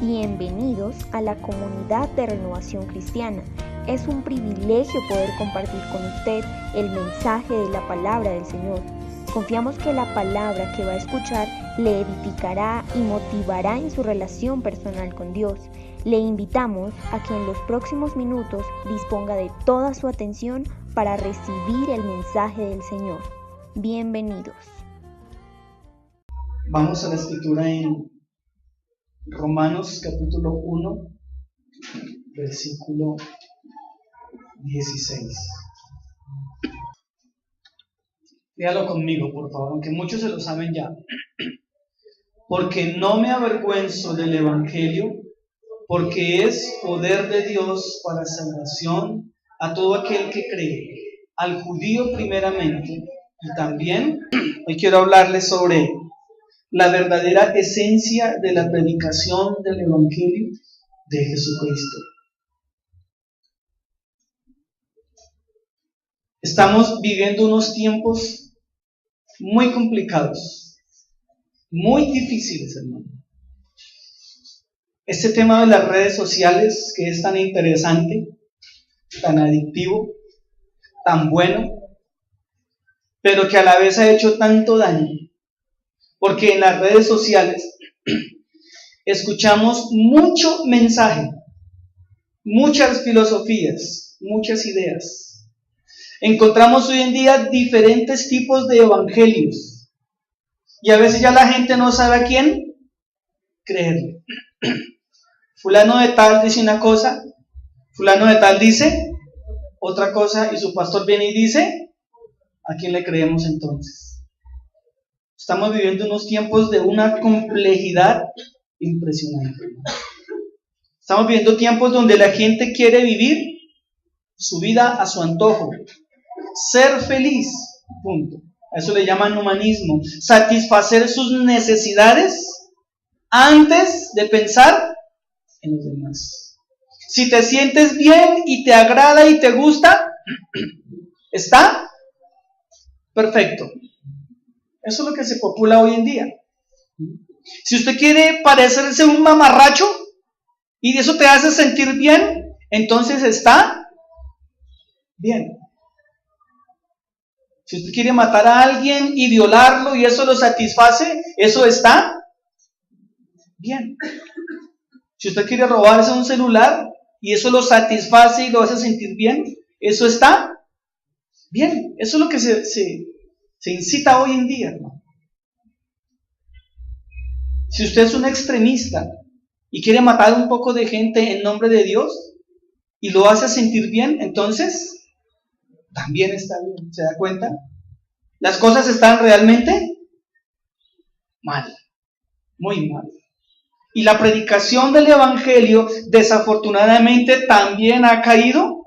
Bienvenidos a la comunidad de Renovación Cristiana. Es un privilegio poder compartir con usted el mensaje de la palabra del Señor. Confiamos que la palabra que va a escuchar le edificará y motivará en su relación personal con Dios. Le invitamos a que en los próximos minutos disponga de toda su atención para recibir el mensaje del Señor. Bienvenidos. Vamos a la escritura en Romanos capítulo 1, versículo 16. Léalo conmigo, por favor, aunque muchos se lo saben ya. Porque no me avergüenzo del Evangelio, porque es poder de Dios para salvación a todo aquel que cree, al judío primeramente, y también hoy quiero hablarles sobre la verdadera esencia de la predicación del Evangelio de Jesucristo. Estamos viviendo unos tiempos muy complicados, muy difíciles, hermano. Este tema de las redes sociales, que es tan interesante, tan adictivo, tan bueno, pero que a la vez ha hecho tanto daño. Porque en las redes sociales escuchamos mucho mensaje, muchas filosofías, muchas ideas. Encontramos hoy en día diferentes tipos de evangelios. Y a veces ya la gente no sabe a quién creerle. Fulano de tal dice una cosa, fulano de tal dice otra cosa, y su pastor viene y dice, ¿a quién le creemos entonces? Estamos viviendo unos tiempos de una complejidad impresionante. Estamos viviendo tiempos donde la gente quiere vivir su vida a su antojo, ser feliz, punto. A eso le llaman humanismo, satisfacer sus necesidades antes de pensar en los demás. Si te sientes bien y te agrada y te gusta, está perfecto. Eso es lo que se popula hoy en día. Si usted quiere parecerse un mamarracho y eso te hace sentir bien, entonces está bien. Si usted quiere matar a alguien y violarlo y eso lo satisface, eso está bien. Si usted quiere robarse un celular y eso lo satisface y lo hace sentir bien, eso está bien. Eso es lo que se incita hoy en día, hermano. Si usted es un extremista y quiere matar un poco de gente en nombre de Dios y lo hace sentir bien, entonces también está bien. ¿Se da cuenta? Las cosas están realmente mal, muy mal. Y la predicación del Evangelio desafortunadamente también ha caído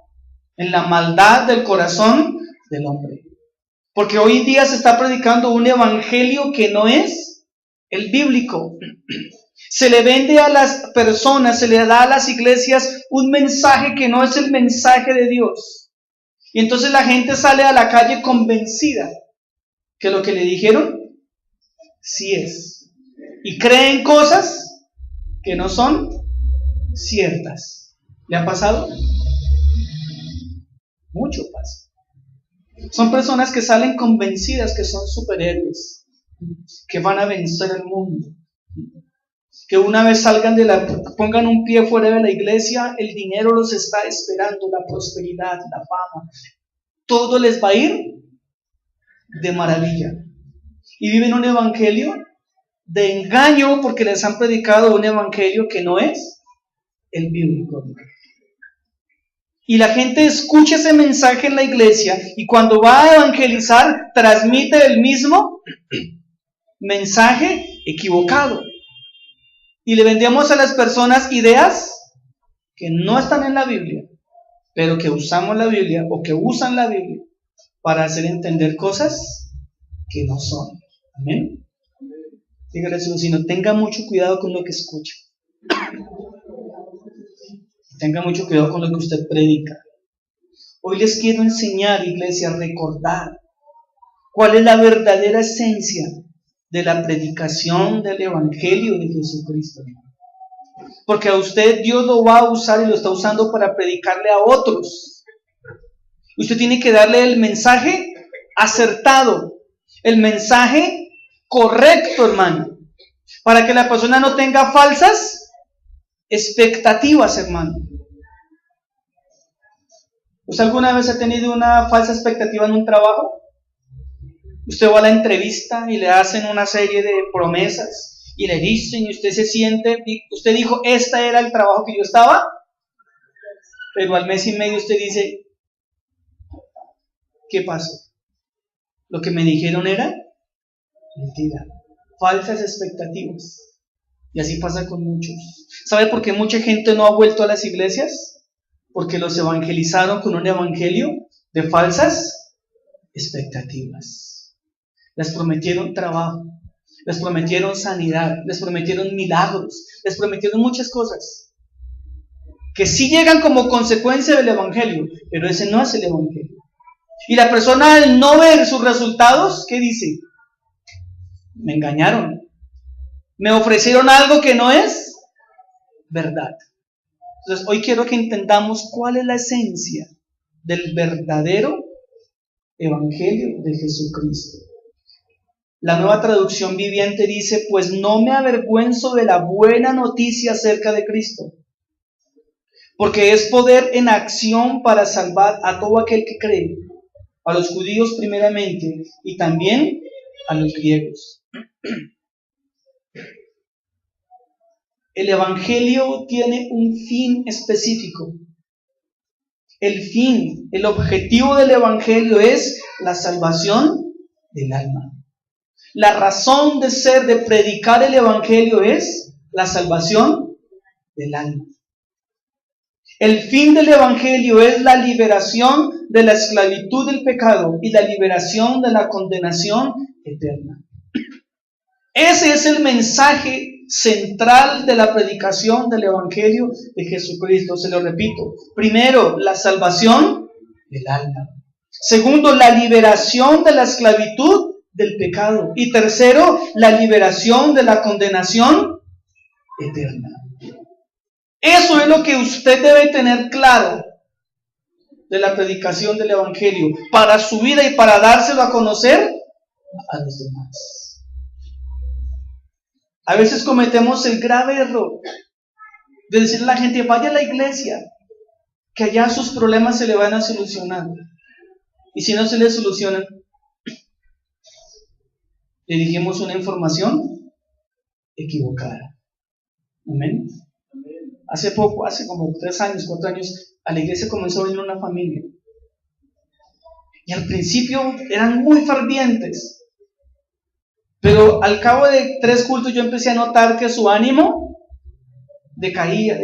en la maldad del corazón del hombre. Porque hoy en día se está predicando un evangelio que no es el bíblico. Se le vende a las personas, se le da a las iglesias un mensaje que no es el mensaje de Dios. Y entonces la gente sale a la calle convencida que lo que le dijeron sí es. Y creen cosas que no son ciertas. ¿Le ha pasado? Mucho pasa. Son personas que salen convencidas que son superhéroes, que van a vencer el mundo, que una vez pongan un pie fuera de la iglesia, el dinero los está esperando, la prosperidad, la fama, todo les va a ir de maravilla. Y viven un evangelio de engaño porque les han predicado un evangelio que no es el bíblico. Y la gente escucha ese mensaje en la iglesia y cuando va a evangelizar transmite el mismo mensaje equivocado. Y le vendemos a las personas ideas que no están en la Biblia, pero que usamos la Biblia o que usan la Biblia para hacer entender cosas que no son. Amén. Dígale a su vecino, tenga mucho cuidado con lo que escucha. Tenga mucho cuidado con lo que usted predica. Hoy les quiero enseñar, iglesia, a recordar cuál es la verdadera esencia de la predicación del Evangelio de Jesucristo. porque a usted Dios lo va a usar y lo está usando para predicarle a otros. Usted tiene que darle el mensaje acertado, el mensaje correcto, hermano, para que la persona no tenga falsas expectativas, hermano. ¿Usted alguna vez ha tenido una falsa expectativa en un trabajo? Usted va a la entrevista y le hacen una serie de promesas y le dicen y usted se siente, usted dijo, este era el trabajo que yo estaba, pero al mes y medio usted dice, ¿qué pasó? Lo que me dijeron era mentira, falsas expectativas. Y así pasa con muchos. ¿Sabe por qué mucha gente no ha vuelto a las iglesias? Porque los evangelizaron con un evangelio de falsas expectativas. Les prometieron trabajo, les prometieron sanidad, les prometieron milagros, les prometieron muchas cosas que sí llegan como consecuencia del evangelio, pero ese no es el evangelio. Y la persona, al no ver sus resultados, ¿qué dice? Me engañaron, me ofrecieron algo que no es verdad. Entonces hoy quiero que entendamos cuál es la esencia del verdadero evangelio de Jesucristo. La Nueva Traducción Viviente dice, pues no me avergüenzo de la buena noticia acerca de Cristo, porque es poder en acción para salvar a todo aquel que cree, a los judíos primeramente y también a los griegos. El evangelio tiene un fin específico. El objetivo del evangelio es la salvación del alma. La razón de ser de predicar el evangelio es la salvación del alma. El fin del evangelio es la liberación de la esclavitud del pecado y la liberación de la condenación eterna. Ese es el mensaje central de la predicación del evangelio de Jesucristo. Se lo repito. Primero, la salvación del alma. Segundo, la liberación de la esclavitud del pecado. Y tercero, la liberación de la condenación eterna. Eso es lo que usted debe tener claro de la predicación del evangelio para su vida y para dárselo a conocer a los demás. A veces cometemos el grave error de decirle a la gente, vaya a la iglesia, que allá sus problemas se le van a solucionar. Y si no se le solucionan, le dijimos una información equivocada. Amén. Hace poco, hace como 3 años, 4 años, a la iglesia comenzó a venir una familia. Y al principio eran muy fervientes. Pero al cabo de 3 cultos yo empecé a notar que su ánimo decaía.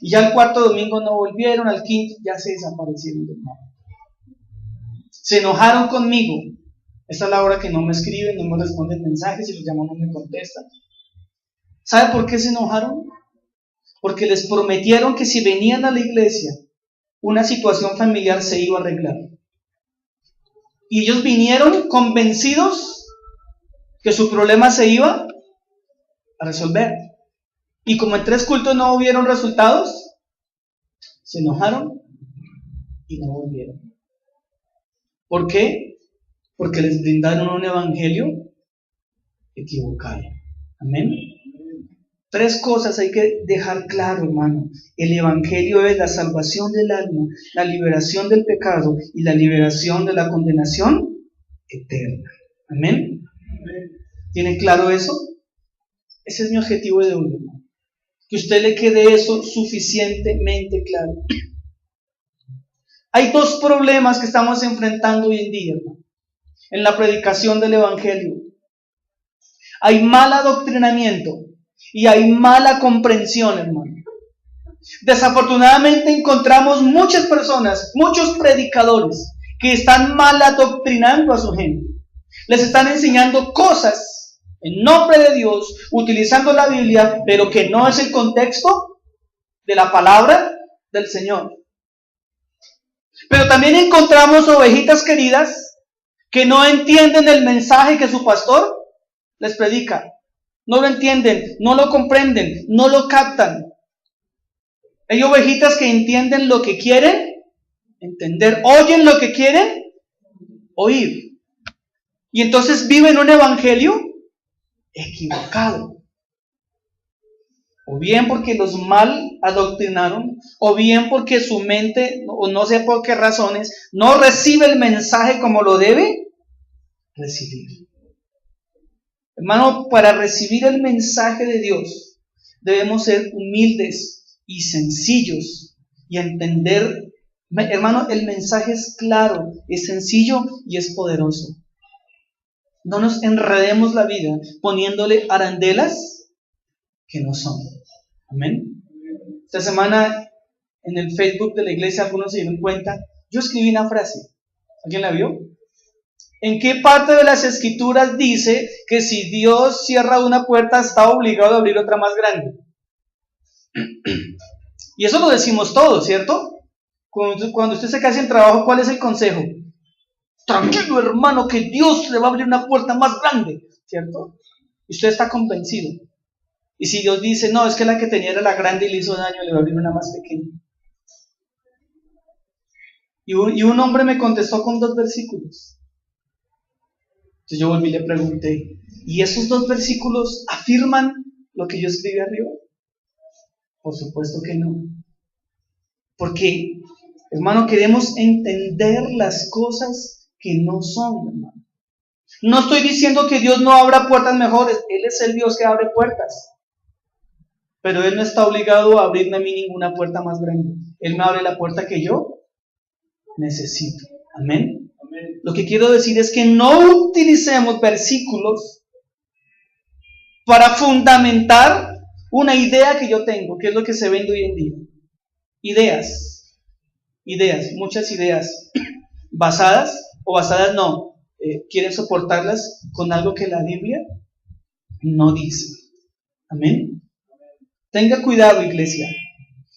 Y ya el 4º domingo no volvieron, al 5º ya se desaparecieron de nuevo. Se enojaron conmigo. Esta es la hora que no me escriben, no me responden mensajes, y los llamo no me contestan. ¿Sabe por qué se enojaron? Porque les prometieron que si venían a la iglesia, una situación familiar se iba a arreglar. Y ellos vinieron convencidos que su problema se iba a resolver. Y como en 3 cultos no hubieron resultados, se enojaron y no volvieron. ¿Por qué? Porque les brindaron un evangelio equivocado. Amén. 3 cosas hay que dejar claro, hermano. El evangelio es la salvación del alma, la liberación del pecado y la liberación de la condenación eterna. Amén. ¿Tiene claro eso? Ese es mi objetivo de hoy, hermano. Que usted le quede eso suficientemente claro. Hay 2 problemas que estamos enfrentando hoy en día, hermano, en la predicación del evangelio. Hay mal adoctrinamiento y hay mala comprensión, hermano. Desafortunadamente encontramos muchas personas, muchos predicadores que están mal adoctrinando a su gente. Les están enseñando cosas en nombre de Dios, utilizando la Biblia, pero que no es el contexto de la palabra del Señor. Pero también encontramos ovejitas queridas que no entienden el mensaje que su pastor les predica. no lo entienden, no lo comprenden, no lo captan. Hay ovejitas que entienden lo que quieren entender, oyen lo que quieren oír. Y entonces viven un evangelio equivocado. O bien porque los mal adoctrinaron, o bien porque su mente, o no sé por qué razones, no recibe el mensaje como lo debe recibir. Hermano, para recibir el mensaje de Dios, debemos ser humildes y sencillos y entender. Hermano, el mensaje es claro, es sencillo y es poderoso. No nos enredemos la vida poniéndole arandelas que no son. Amén. Esta semana en el Facebook de la iglesia algunos se dieron cuenta, yo escribí una frase. ¿Alguien la vio? ¿En qué parte de las escrituras dice que si Dios cierra una puerta está obligado a abrir otra más grande? Y eso lo decimos todos, ¿cierto? Cuando usted se casa en trabajo, ¿cuál es el consejo? Tranquilo, hermano, que Dios le va a abrir una puerta más grande, ¿cierto? Y usted está convencido. Y si Dios dice, no, es que la que tenía era la grande y le hizo daño, le va a abrir una más pequeña. Y un hombre me contestó con 2 versículos. Entonces yo volví y le pregunté, ¿y esos 2 versículos afirman lo que yo escribí arriba? Por supuesto que no. Porque, hermano, queremos entender las cosas que no son, hermano. No estoy diciendo que Dios no abra puertas mejores. Él es el Dios que abre puertas. Pero Él no está obligado a abrirme a mí ninguna puerta más grande. Él me abre la puerta que yo necesito. Amén. Amén. Lo que quiero decir es que no utilicemos versículos para fundamentar una idea que yo tengo, que es lo que se vende hoy en día. Ideas, muchas ideas basadas no, quieren soportarlas con algo que la Biblia no dice. Amén. Tenga cuidado, iglesia,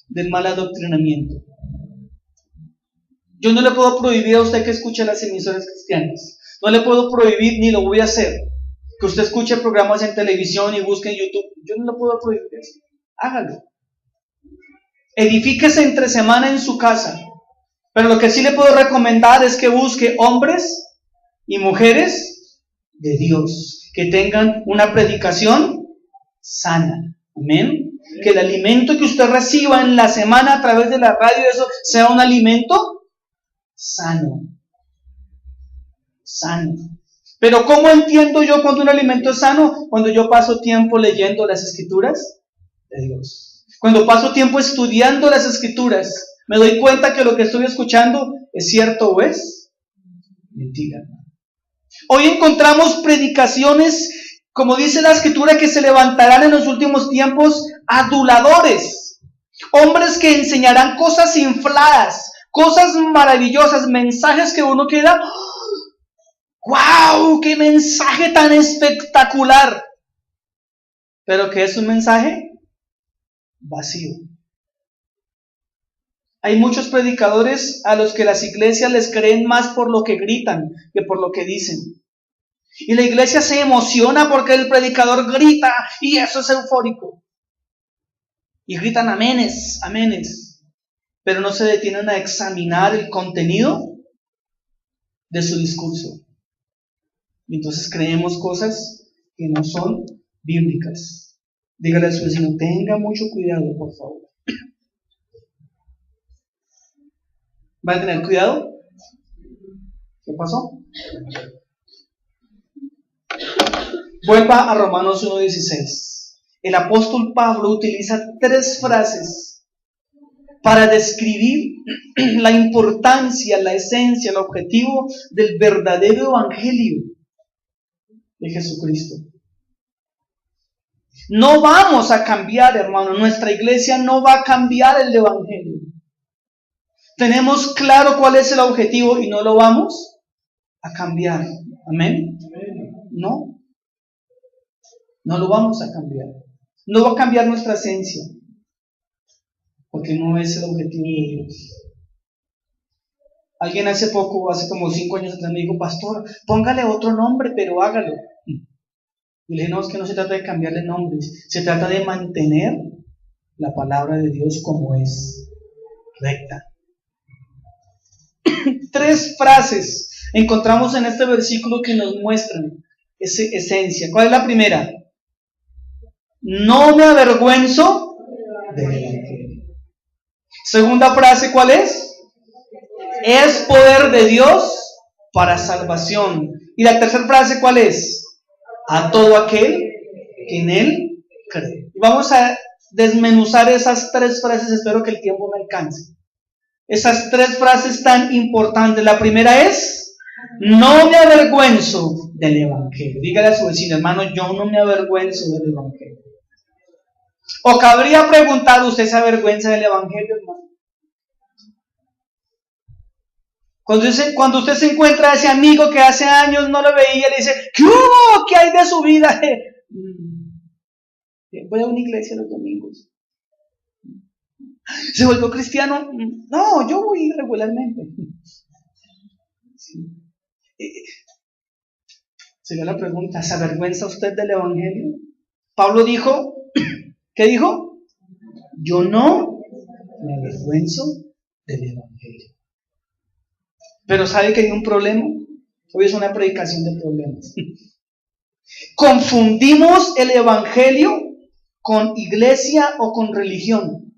del mal adoctrinamiento. Yo no le puedo prohibir a usted que escuche las emisoras cristianas. No le puedo prohibir, ni lo voy a hacer, que usted escuche programas en televisión y busque en YouTube. Yo no le puedo prohibir eso. Hágalo. Edifíquese entre semana en su casa. Pero lo que sí le puedo recomendar es que busque hombres y mujeres de Dios, que tengan una predicación sana. Amén. Que el alimento que usted reciba en la semana a través de la radio, eso sea un alimento sano. Sano. Pero ¿cómo entiendo yo cuando un alimento es sano? Cuando yo paso tiempo leyendo las escrituras de Dios. Cuando paso tiempo estudiando las escrituras, me doy cuenta que lo que estoy escuchando es cierto o es mentira. Hoy encontramos predicaciones, como dice la escritura, que se levantarán en los últimos tiempos aduladores. Hombres que enseñarán cosas infladas, cosas maravillosas, mensajes que uno queda, ¡wow! ¡Qué mensaje tan espectacular! Pero que es un mensaje vacío. Hay muchos predicadores a los que las iglesias les creen más por lo que gritan que por lo que dicen. Y la iglesia se emociona porque el predicador grita y eso es eufórico. Y gritan aménes, aménes. Pero no se detienen a examinar el contenido de su discurso. Y entonces creemos cosas que no son bíblicas. Dígale a su vecino, tenga mucho cuidado, por favor. ¿Va a tener cuidado? ¿Qué pasó? Vuelva a Romanos 1:16. El apóstol Pablo utiliza 3 frases para describir la importancia, la esencia, el objetivo del verdadero evangelio de Jesucristo. No vamos a cambiar, hermano, nuestra iglesia no va a cambiar el evangelio. Tenemos claro cuál es el objetivo y no lo vamos a cambiar. ¿Amén? No. No lo vamos a cambiar. No va a cambiar nuestra esencia. Porque no es el objetivo de Dios. Alguien hace poco, hace como 5 años atrás me dijo, pastor, póngale otro nombre, pero hágalo. Y le dije, no, es que no se trata de cambiarle nombres, se trata de mantener la palabra de Dios como es, recta. 3 frases encontramos en este versículo que nos muestran esa esencia. ¿Cuál es la primera? No me avergüenzo del Evangelio. Segunda frase, ¿cuál es? Es poder de Dios para salvación. Y la tercera frase, ¿cuál es? A todo aquel que en Él cree. Y vamos a desmenuzar esas 3 frases, espero que el tiempo me alcance. Esas 3 frases tan importantes. La primera es, no me avergüenzo del Evangelio. Dígale a su vecino, hermano, yo no me avergüenzo del Evangelio. O cabría preguntar, ¿usted se avergüenza del Evangelio, hermano? Cuando usted se encuentra a ese amigo que hace años no lo veía, le dice, ¿qué hubo? ¿Qué hay de su vida? Voy a una iglesia los domingos. ¿Se volvió cristiano? No, yo voy regularmente. Sí. Sería la pregunta, ¿se avergüenza usted del Evangelio? Pablo dijo, ¿qué dijo? Yo no me avergüenzo del Evangelio. Pero ¿sabe que hay un problema? Hoy es una predicación de problemas. Confundimos el Evangelio con iglesia o con religión.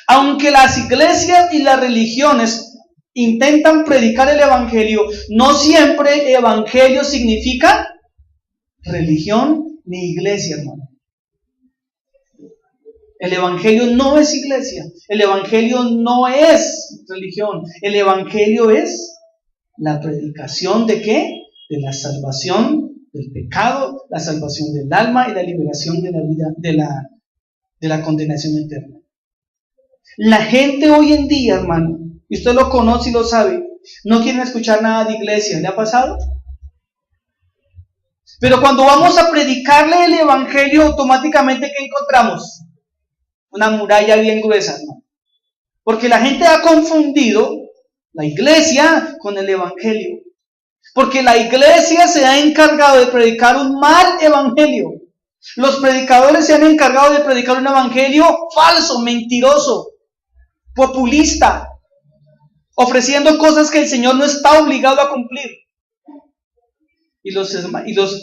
Aunque las iglesias y las religiones intentan predicar el Evangelio, no siempre Evangelio significa religión ni iglesia, hermano. El Evangelio no es iglesia, el Evangelio no es religión, el Evangelio es la predicación ¿de qué? De la salvación del pecado, la salvación del alma y la liberación de la vida, de la condenación eterna. La gente hoy en día, hermano, y usted lo conoce y lo sabe, no quieren escuchar nada de iglesia. ¿Le ha pasado? Pero cuando vamos a predicarle el Evangelio, automáticamente ¿qué encontramos? Una muralla bien gruesa, ¿no? Porque la gente ha confundido la iglesia con el Evangelio. Porque la iglesia se ha encargado de predicar un mal evangelio. Los predicadores se han encargado de predicar un evangelio falso, mentiroso, populista, ofreciendo cosas que el Señor no está obligado a cumplir. Y los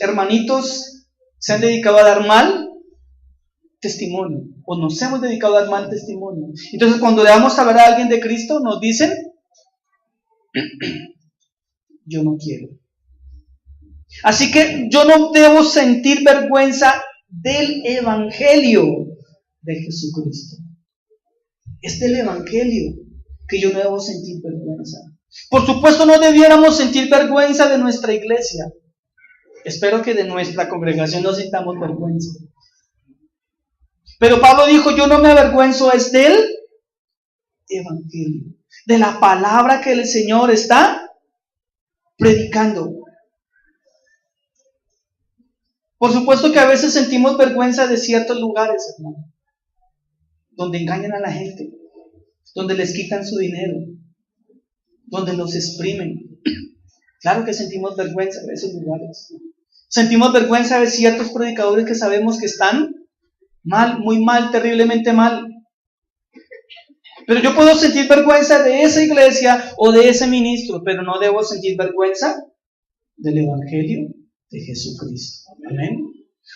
hermanitos se han dedicado a dar mal testimonio, o nos hemos dedicado a dar mal testimonio. Entonces, cuando le vamos a hablar a alguien de Cristo, nos dicen, yo no quiero. Así que yo no debo sentir vergüenza del Evangelio de Jesucristo. Es del Evangelio que yo no debo sentir vergüenza. Por supuesto, no debiéramos sentir vergüenza de nuestra iglesia. Espero que de nuestra congregación no sintamos vergüenza. Pero Pablo dijo, yo no me avergüenzo, es del Evangelio, de la palabra que el Señor está predicando. Por supuesto que a veces sentimos vergüenza de ciertos lugares, hermano, donde engañan a la gente, donde les quitan su dinero, donde los exprimen. Claro que sentimos vergüenza de esos lugares. Sentimos vergüenza de ciertos predicadores que sabemos que están mal, muy mal, terriblemente mal. Pero yo puedo sentir vergüenza de esa iglesia o de ese ministro, pero no debo sentir vergüenza del Evangelio de Jesucristo. Amén.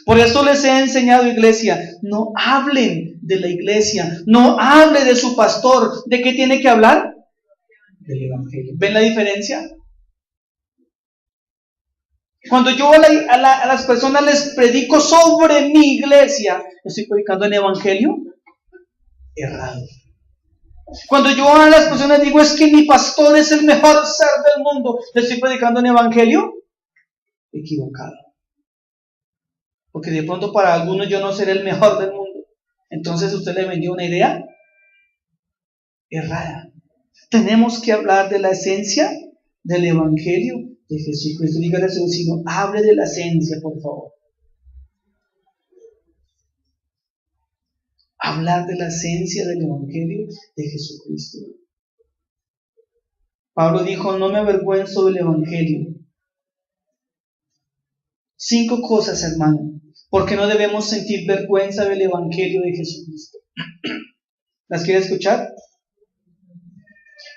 Por eso les he enseñado, iglesia, no hablen de la iglesia, no hable de su pastor. ¿De qué tiene que hablar? Del Evangelio. ¿Ven la diferencia? Cuando yo a las personas les predico sobre mi iglesia, ¿estoy predicando el Evangelio? Errado. Cuando yo a las personas digo es que mi pastor es el mejor ser del mundo, ¿le estoy predicando un evangelio? Equivocado. Porque de pronto para algunos yo no seré el mejor del mundo. Entonces usted le vendió una idea errada. Tenemos que hablar de la esencia del evangelio de Jesucristo. Dígale a su vecino, hable de la esencia, por favor. Hablar de la esencia del Evangelio de Jesucristo. Pablo dijo, no me avergüenzo del Evangelio. 5 cosas, hermano, por qué no debemos sentir vergüenza del Evangelio de Jesucristo. ¿Las quiere escuchar?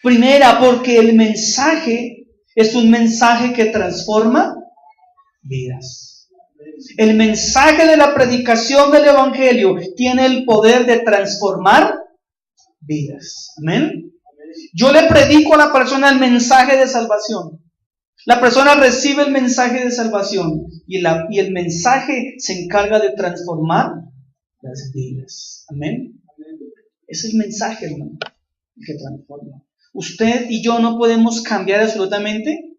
Primera, porque el mensaje es un mensaje que transforma vidas. El mensaje de la predicación del Evangelio tiene el poder de transformar vidas. Amén. Yo le predico a la persona el mensaje de salvación. La persona recibe el mensaje de salvación y el mensaje se encarga de transformar las vidas. Amén. Es el mensaje, hermano, el que transforma. Usted y yo no podemos cambiar absolutamente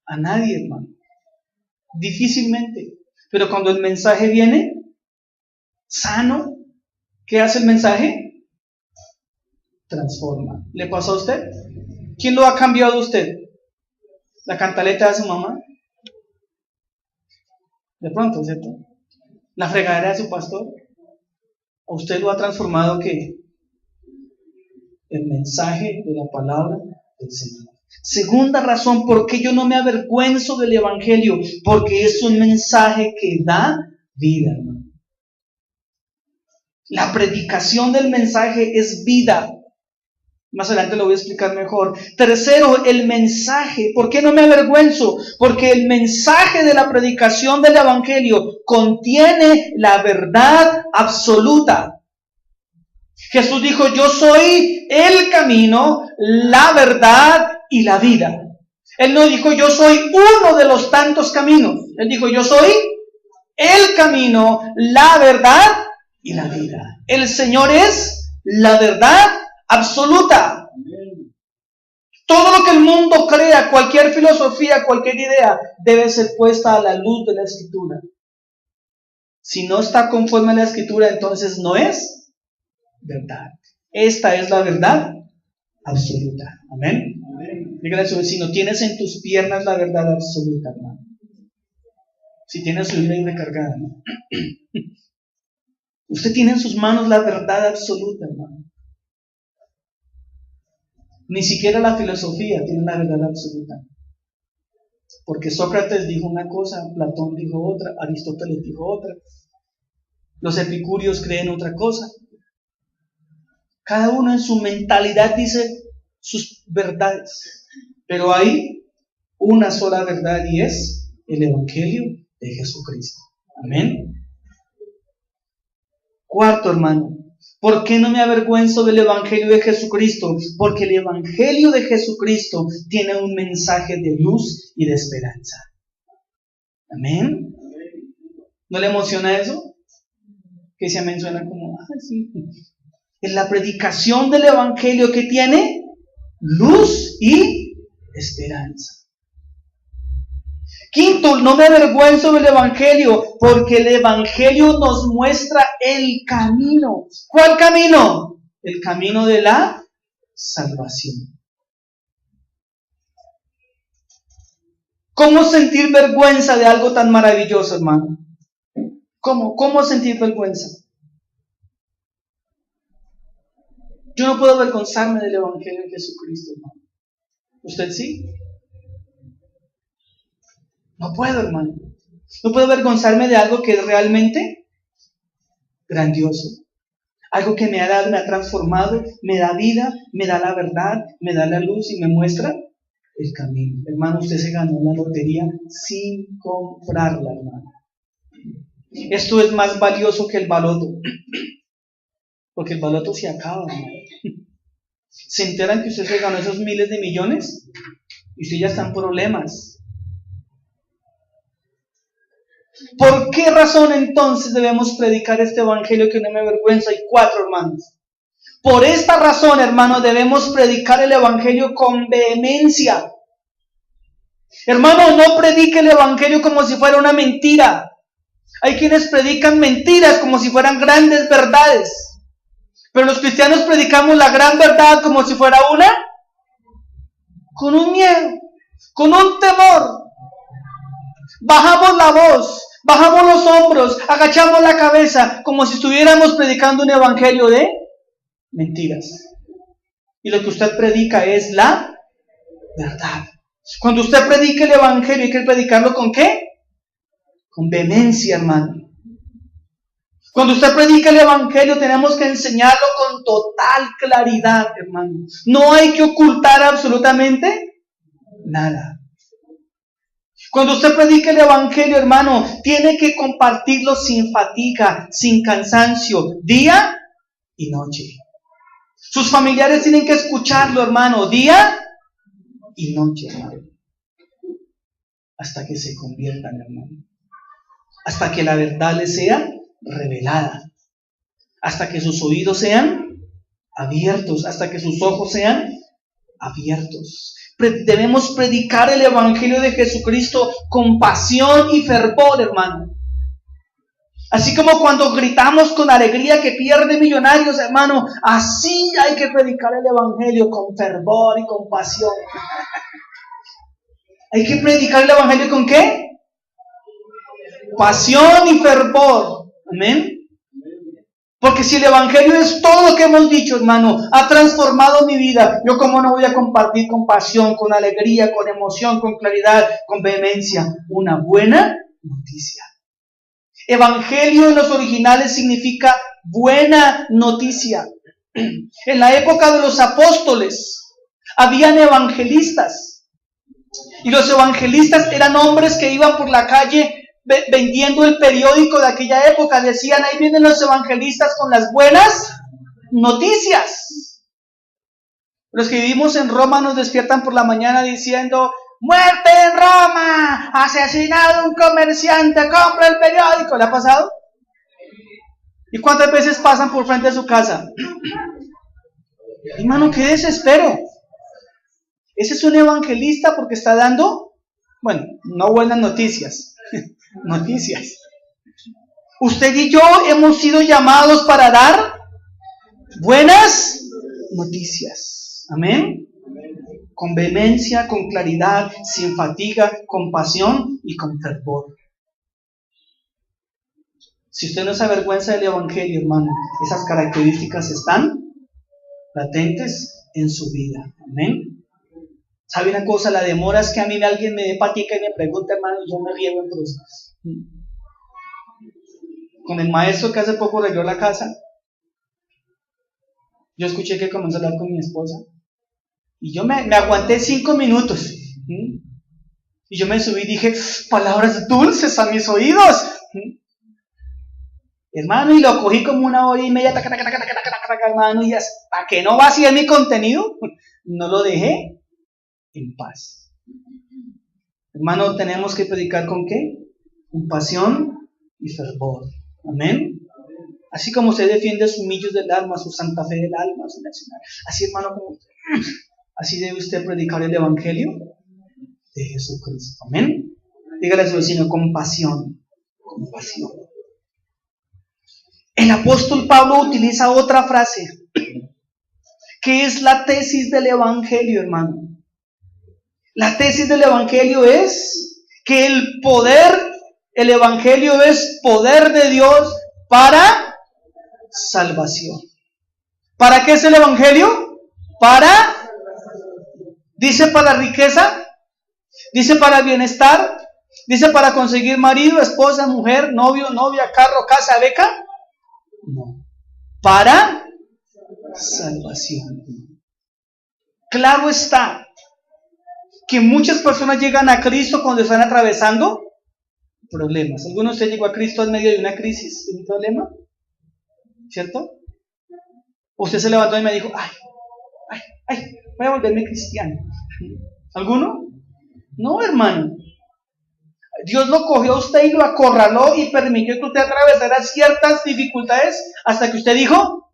a nadie, hermano. Difícilmente. Pero cuando el mensaje viene sano, ¿qué hace el mensaje? Transforma. ¿Le pasó a usted? ¿Quién lo ha cambiado a usted? ¿La cantaleta de su mamá? De pronto, ¿cierto? ¿La fregadera de su pastor? ¿O usted lo ha transformado qué? El mensaje de la palabra del Señor. Segunda razón, ¿por qué yo no me avergüenzo del Evangelio? Porque es un mensaje que da vida, hermano. La predicación del mensaje es vida. Más adelante lo voy a explicar mejor. Tercero, el mensaje. ¿Por qué no me avergüenzo? Porque el mensaje de la predicación del Evangelio contiene la verdad absoluta. Jesús dijo, yo soy el camino, la verdad y la vida. Él no dijo, yo soy uno de los tantos caminos. Él dijo, yo soy el camino, la verdad y la vida. El Señor es la verdad absoluta. Todo lo que el mundo crea, cualquier filosofía, cualquier idea, debe ser puesta a la luz de la Escritura. Si no está conforme a la Escritura, entonces no es verdad. Esta es la verdad absoluta. Amén. Dígale a su vecino, tienes en tus piernas la verdad absoluta, hermano. Si tienes su Biblia recargada, ¿no? Usted tiene en sus manos la verdad absoluta, hermano. Ni siquiera la filosofía tiene la verdad absoluta. Porque Sócrates dijo una cosa, Platón dijo otra, Aristóteles dijo otra. Los epicúreos creen otra cosa. Cada uno en su mentalidad dice sus verdades. Pero hay una sola verdad y es el Evangelio de Jesucristo. Amén. Cuarto, hermano, ¿por qué no me avergüenzo del Evangelio de Jesucristo? Porque el Evangelio de Jesucristo tiene un mensaje de luz y de esperanza. Amén. ¿No le emociona eso? Que se menciona como, sí. Es la predicación del Evangelio que tiene luz y esperanza. Quinto, no me avergüenzo del Evangelio, porque el Evangelio nos muestra el camino. ¿Cuál camino? El camino de la salvación. ¿Cómo sentir vergüenza de algo tan maravilloso, hermano? ¿Cómo sentir vergüenza? Yo no puedo avergonzarme del Evangelio de Jesucristo, hermano. ¿Usted sí? No puedo, hermano. No puedo avergonzarme de algo que es realmente grandioso. Algo que me ha dado, me ha transformado, me da vida, me da la verdad, me da la luz y me muestra el camino. Hermano, usted se ganó la lotería sin comprarla, hermano. Esto es más valioso que el baloto. Porque el baloto se acaba, hermano. ¿Se enteran que usted se ganó esos miles de millones? Y usted ya está en problemas. ¿Por qué razón entonces debemos predicar este evangelio que no me avergüenza? Hay 4, hermanos. Por esta razón, hermano, debemos predicar el evangelio con vehemencia. Hermano, no predique el evangelio como si fuera una mentira. Hay quienes predican mentiras como si fueran grandes verdades. Pero los cristianos predicamos la gran verdad como si fuera una, con un miedo, con un temor. Bajamos la voz, bajamos los hombros, agachamos la cabeza, como si estuviéramos predicando un evangelio de mentiras. Y lo que usted predica es la verdad. Cuando usted predica el evangelio, hay que predicarlo ¿con qué? con vehemencia, hermano. Cuando usted predica el Evangelio, tenemos que enseñarlo con total claridad, hermano. No hay que ocultar absolutamente nada. Cuando usted predica el Evangelio, hermano, tiene que compartirlo sin fatiga, sin cansancio, día y noche. Sus familiares tienen que escucharlo, hermano, día y noche, hermano. Hasta que se conviertan, hermano. Hasta que la verdad les sea revelada. Hasta que sus oídos sean abiertos. Hasta que sus ojos sean abiertos. Debemos predicar el Evangelio de Jesucristo con pasión y fervor, hermano. Así como cuando gritamos con alegría que pierde millonarios, hermano, así hay que predicar el Evangelio con fervor y con pasión. Hay que predicar el Evangelio ¿con qué? Pasión y fervor. Amén. Porque si el Evangelio es todo lo que hemos dicho, hermano, ha transformado mi vida, yo cómo no voy a compartir con pasión, con alegría, con emoción, con claridad, con vehemencia, una buena noticia. Evangelio en los originales significa buena noticia. En la época de los apóstoles habían evangelistas. Y los evangelistas eran hombres que iban por la calle vendiendo el periódico de aquella época. Decían, ahí vienen los evangelistas con las buenas noticias. Los que vivimos en Roma nos despiertan por la mañana diciendo, ¡muerte en Roma! ¡Asesinado un comerciante! ¡Compra el periódico! ¿Le ha pasado? ¿Y cuántas veces pasan por frente de su casa? Hermano, qué desespero. Ese es un evangelista porque está dando, bueno, no buenas noticias, noticias. Usted y yo hemos sido llamados para dar buenas noticias. Amén. Con vehemencia, con claridad, sin fatiga, con pasión y con fervor. Si usted no se avergüenza del Evangelio, hermano, esas características están latentes en su vida. Amén. ¿Sabe una cosa? La demora es que a mí alguien me dé patica y me pregunta, hermano, y yo me riego en prosa. Con el maestro que hace poco arregló la casa, yo escuché que comenzó a hablar con mi esposa. Y yo me aguanté 5 minutos. Y yo me subí y dije, palabras dulces a mis oídos. Hermano, y lo cogí como 1 hora y media, hermano, y hasta que no vacié mi contenido, no lo dejé en paz. Hermano, tenemos que predicar ¿con qué? Con pasión y fervor. Amén. Así como usted defiende sus millos del alma, su santa fe del alma, su nacional. Así, hermano, como así debe usted predicar el Evangelio de Jesucristo. Amén. Dígale a su vecino, con pasión. Con pasión. El apóstol Pablo utiliza otra frase, que es la tesis del Evangelio, hermano. La tesis del Evangelio es que el Evangelio es poder de Dios para salvación. ¿Para qué es el Evangelio? Dice para riqueza, dice para bienestar, dice para conseguir marido, esposa, mujer, novio, novia, carro, casa, beca. No. Para salvación. Claro está que muchas personas llegan a Cristo cuando están atravesando problemas. ¿Alguno de ustedes llegó a Cristo en medio de una crisis, de un problema? ¿Cierto? Usted se levantó y me dijo, voy a volverme cristiano. ¿Alguno? No, hermano. Dios lo cogió a usted y lo acorraló y permitió que usted atravesara ciertas dificultades hasta que usted dijo,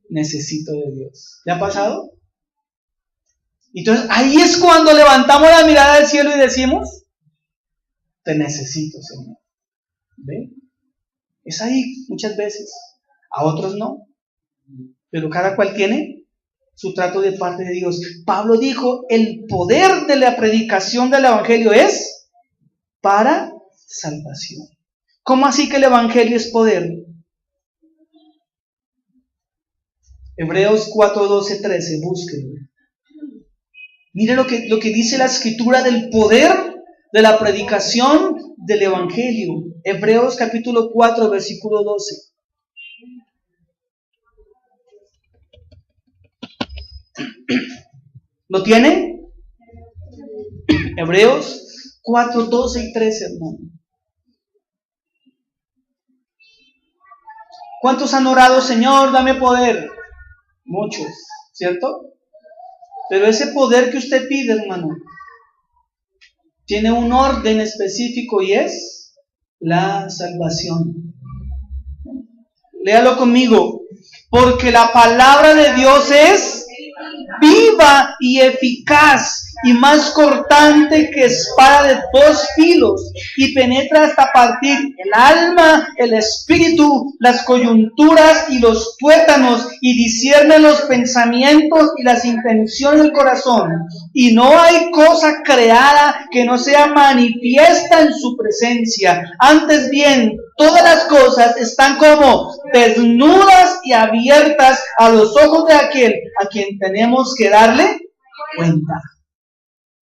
necesito de Dios. ¿Le ha pasado? Entonces ahí es cuando levantamos la mirada al cielo y decimos, te necesito, Señor. ¿Ve? Es ahí muchas veces. A otros no. Pero cada cual tiene su trato de parte de Dios. Pablo dijo, el poder de la predicación del Evangelio es para salvación. ¿Cómo así que el Evangelio es poder? Hebreos 4, 12, 13, búsquenlo. Mire lo que dice la Escritura del poder de la predicación del Evangelio. Hebreos capítulo 4, versículo 12. ¿Lo tienen? Hebreos 4, 12 y 13, hermano. ¿Cuántos han orado, Señor, dame poder? Muchos, ¿cierto? Pero ese poder que usted pide, hermano, tiene un orden específico y es la salvación. Léalo conmigo. Porque la palabra de Dios es viva y eficaz y más cortante que espada de dos filos y penetra hasta partir el alma, el espíritu, las coyunturas y los tuétanos y discierne los pensamientos y las intenciones del corazón. Y no hay cosa creada que no sea manifiesta en su presencia. Antes bien, todas las cosas están como desnudas y abiertas a los ojos de aquel a quien tenemos que darle cuenta.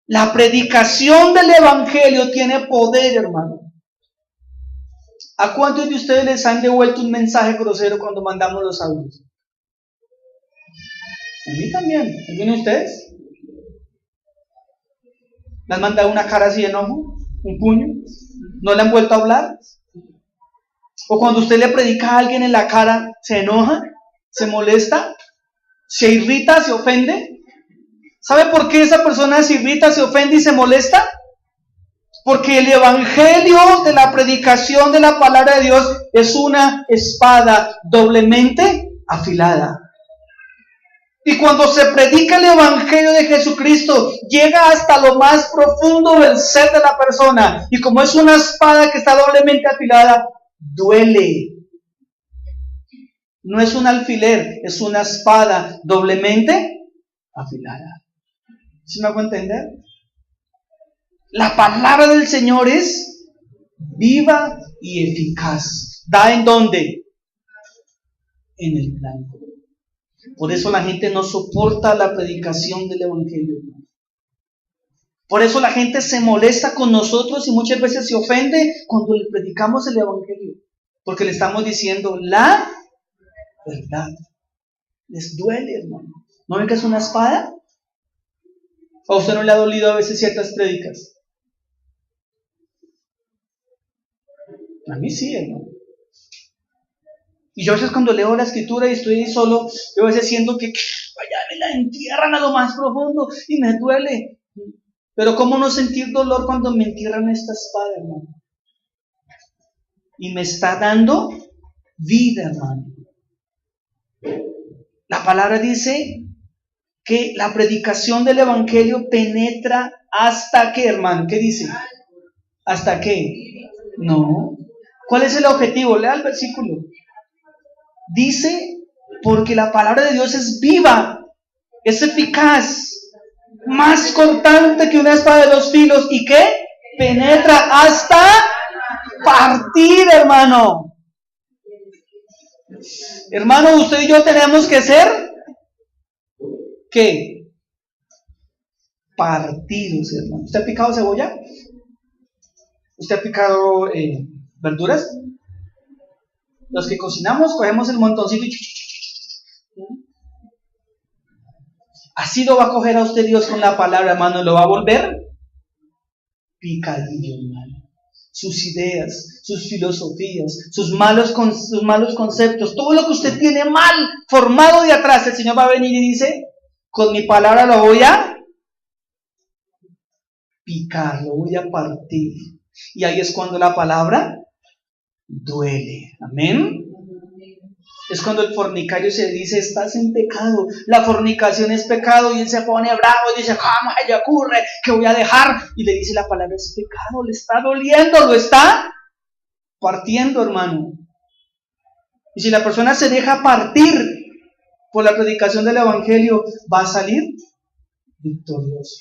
La predicación del Evangelio tiene poder, hermano. ¿A cuántos de ustedes les han devuelto un mensaje grosero cuando mandamos los audios? A mí también. ¿Alguno de ustedes? ¿Le han mandado una cara así de enojo? ¿Un puño? ¿No le han vuelto a hablar? ¿O cuando usted le predica a alguien en la cara, se enoja? ¿Se molesta? ¿Se irrita? ¿Se ofende? ¿Sabe por qué esa persona se irrita, se ofende y se molesta? Porque el evangelio de la predicación de la palabra de Dios es una espada doblemente afilada. Y cuando se predica el evangelio de Jesucristo, llega hasta lo más profundo del ser de la persona. Y como es una espada que está doblemente afilada, duele. No es un alfiler, es una espada doblemente afilada. ¿Sí me hago entender? La palabra del Señor es viva y eficaz. ¿Da en dónde? En el blanco. Por eso la gente no soporta la predicación del evangelio. Por eso la gente se molesta con nosotros y muchas veces se ofende cuando le predicamos el evangelio. Porque le estamos diciendo la verdad. Les duele, hermano. ¿No ven que es una espada? ¿A usted no le ha dolido a veces ciertas prédicas? A mí sí, hermano. Y yo a veces cuando leo la escritura y estoy ahí solo, yo a veces siento que allá me la entierran a lo más profundo y me duele. Pero ¿cómo no sentir dolor cuando me entierran esta espada, hermano? Y me está dando vida, hermano. La palabra dice que la predicación del evangelio penetra hasta qué, hermano. ¿Qué dice? ¿Hasta qué? No. ¿Cuál es el objetivo? Lea el versículo. Dice, porque la palabra de Dios es viva, es eficaz, más cortante que una espada de dos filos. ¿Y qué? Penetra hasta partir, hermano. Hermano, usted y yo tenemos que ser ¿qué? Partidos, hermano. ¿Usted ha picado cebolla? ¿Usted ha picado verduras? Los que cocinamos, cogemos el montoncito y así lo va a coger a usted Dios con la palabra, hermano. Lo va a volver picadillo, hermano. Sus ideas, sus filosofías, sus malos conceptos, todo lo que usted tiene mal formado de atrás, el Señor va a venir y dice: con mi palabra lo voy a picar, lo voy a partir. Y ahí es cuando la palabra duele. Amén. Es cuando el fornicario se dice: estás en pecado. La fornicación es pecado. Y él se pone bravo y dice: ¿cómo se le ocurre que voy a dejar? Y le dice: la palabra es pecado. Le está doliendo, lo está partiendo, hermano. Y si la persona se deja partir por la predicación del evangelio, va a salir victorioso.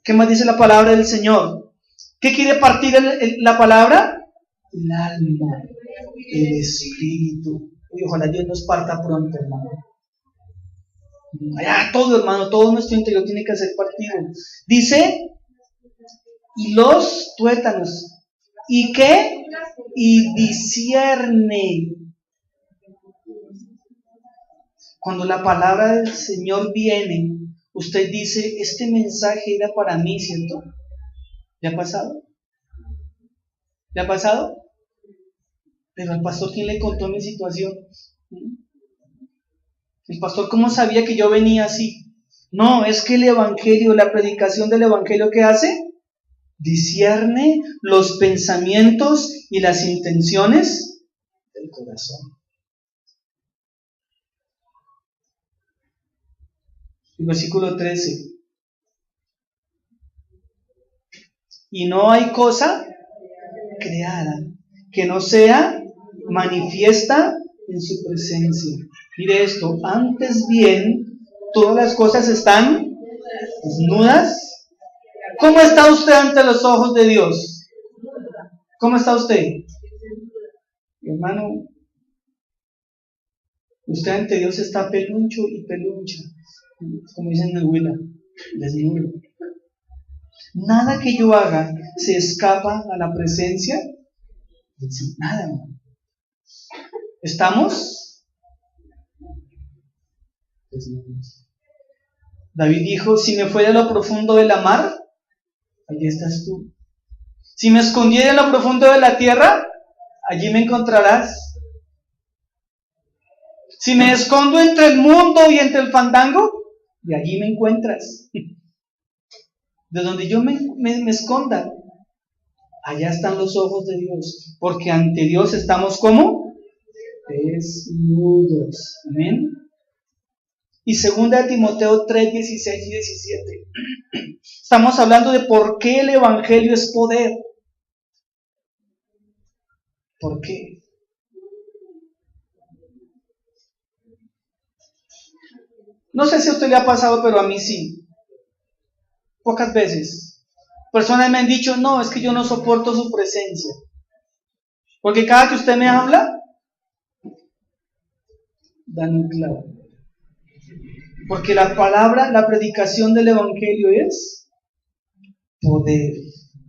¿Qué más dice la palabra del Señor? ¿Qué quiere partir la palabra? El alma, el espíritu. Y ojalá Dios nos parta pronto, hermano. Allá todo, hermano, todo nuestro interior tiene que ser partido. Dice y los tuétanos. ¿Y qué? Y discierne. Cuando la palabra del Señor viene, usted dice, este mensaje era para mí, ¿cierto? ¿Le ha pasado? ¿Le ha pasado? Pero al pastor, ¿quién le contó mi situación? El pastor, ¿cómo sabía que yo venía así? No, es que el Evangelio, la predicación del Evangelio, ¿qué hace? Discierne los pensamientos y las intenciones del corazón. El versículo 13. Y no hay cosa creada que no sea manifiesta en su presencia. Mire esto, antes bien, todas las cosas están desnudas. ¿Cómo está usted ante los ojos de Dios? ¿Cómo está usted? Hermano, usted ante Dios está peluncho y peluncha, como dicen en Huila, desnudo. Nada que yo haga se escapa a la presencia del Señor. Nada, hermano. ¿Estamos? Desnudos. David dijo, si me fuera a lo profundo de la mar, allí estás tú. Si me escondiera en lo profundo de la tierra, allí me encontrarás. Si me escondo entre el mundo y entre el fandango, de allí me encuentras. De donde yo me esconda, allá están los ojos de Dios, porque ante Dios estamos como desnudos. Amén. Y 2 Timoteo 3, 16 y 17. Estamos hablando de por qué el Evangelio es poder. ¿Por qué? No sé si a usted le ha pasado, pero a mí sí. Pocas veces. Personas me han dicho, no, es que yo no soporto su presencia. Porque cada que usted me habla, dan un clavo. Porque la palabra, la predicación del Evangelio es poder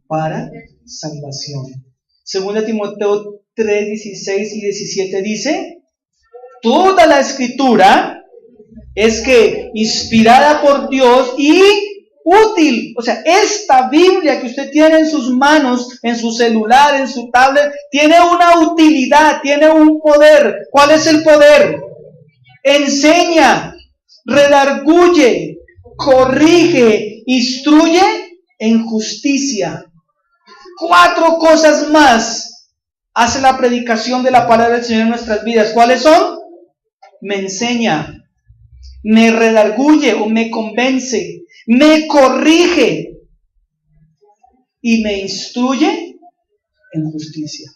para salvación. 2 Timoteo 3, 16 y 17 dice, toda la escritura es que inspirada por Dios y útil. O sea, esta Biblia que usted tiene en sus manos, en su celular, en su tablet, tiene una utilidad, tiene un poder. ¿Cuál es el poder? Enseña, redarguye, corrige, instruye en justicia. 4 cosas más hace la predicación de la palabra del Señor en nuestras vidas. ¿Cuáles son? Me enseña, me redarguye o me convence, me corrige y me instruye en justicia.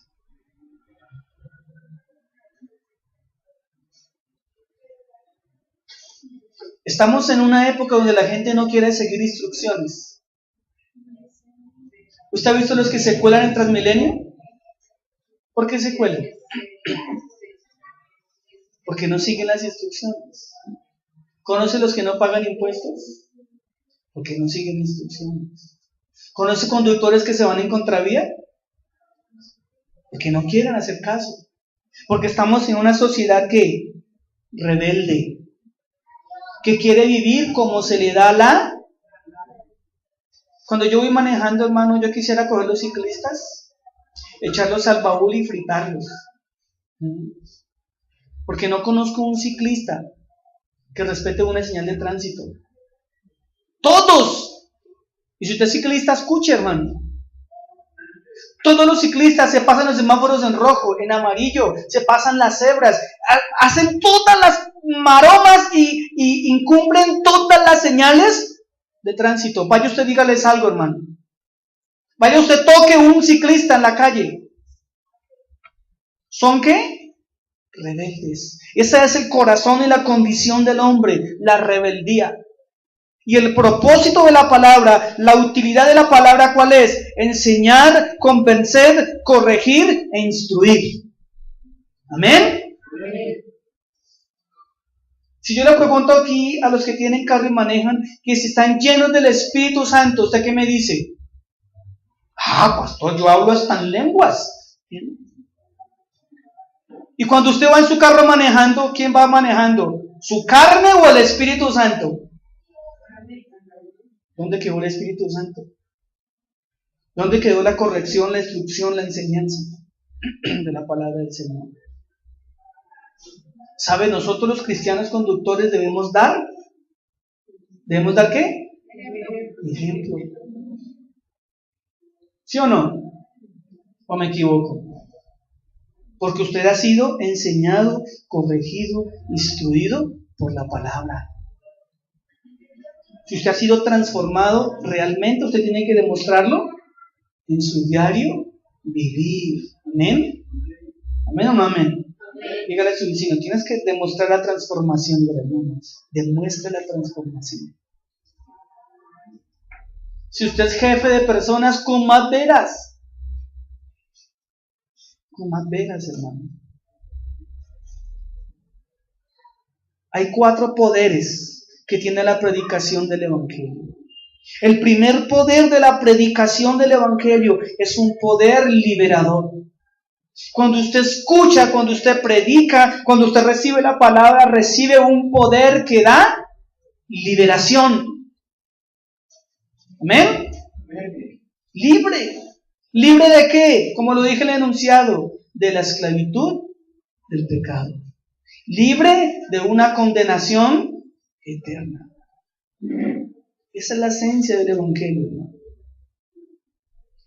Estamos en una época donde la gente no quiere seguir instrucciones. ¿Usted ha visto los que se cuelan en Transmilenio? ¿Por qué se cuelan? Porque no siguen las instrucciones. ¿Conoce los que no pagan impuestos? Porque no siguen instrucciones. ¿Conoce conductores que se van en contravía? Porque no quieren hacer caso. Porque estamos en una sociedad que rebelde, que quiere vivir como se le da la... Cuando yo voy manejando, hermano, yo quisiera coger los ciclistas, echarlos al baúl y fritarlos. Porque no conozco un ciclista que respete una señal de tránsito. ¡Todos! Y si usted es ciclista, escuche, hermano. Todos los ciclistas se pasan los semáforos en rojo, en amarillo, se pasan las cebras, hacen todas las maromas y incumplen todas las señales de tránsito. Vaya usted, dígales algo, hermano. Vaya usted, toque un ciclista en la calle. ¿Son qué? Rebeldes. Ese es el corazón y la condición del hombre, la rebeldía. Y el propósito de la palabra, la utilidad de la palabra, ¿cuál es? Enseñar, convencer, corregir e instruir. ¿Amén? Si yo le pregunto aquí a los que tienen carro y manejan, que si están llenos del Espíritu Santo, ¿usted qué me dice? Pastor, yo hablo hasta en lenguas. Y cuando usted va en su carro manejando, ¿quién va manejando? ¿Su carne o el Espíritu Santo? ¿Dónde quedó el Espíritu Santo? ¿Dónde quedó la corrección, la instrucción, la enseñanza de la palabra del Señor? ¿Sabe? Nosotros los cristianos conductores debemos dar ¿qué? Ejemplo. ¿Sí o no? ¿O me equivoco? Porque usted ha sido enseñado, corregido, instruido por la palabra. Si usted ha sido transformado realmente, usted tiene que demostrarlo en su diario vivir. ¿Amén? ¿Amén o no amén? Dígale a su vecino, tienes que demostrar la transformación de hermanos. Demuestra la transformación. Si usted es jefe de personas, con más veras. Con más veras, hermano. Hay 4 poderes que tiene la predicación del Evangelio. El primer poder de la predicación del Evangelio es un poder liberador. Cuando usted escucha, cuando usted predica, cuando usted recibe la palabra, recibe un poder que da liberación. ¿Amén? Libre. ¿Libre de qué? Como lo dije en el enunciado, de la esclavitud del pecado. Libre de una condenación eterna. Esa es la esencia del Evangelio, hermano.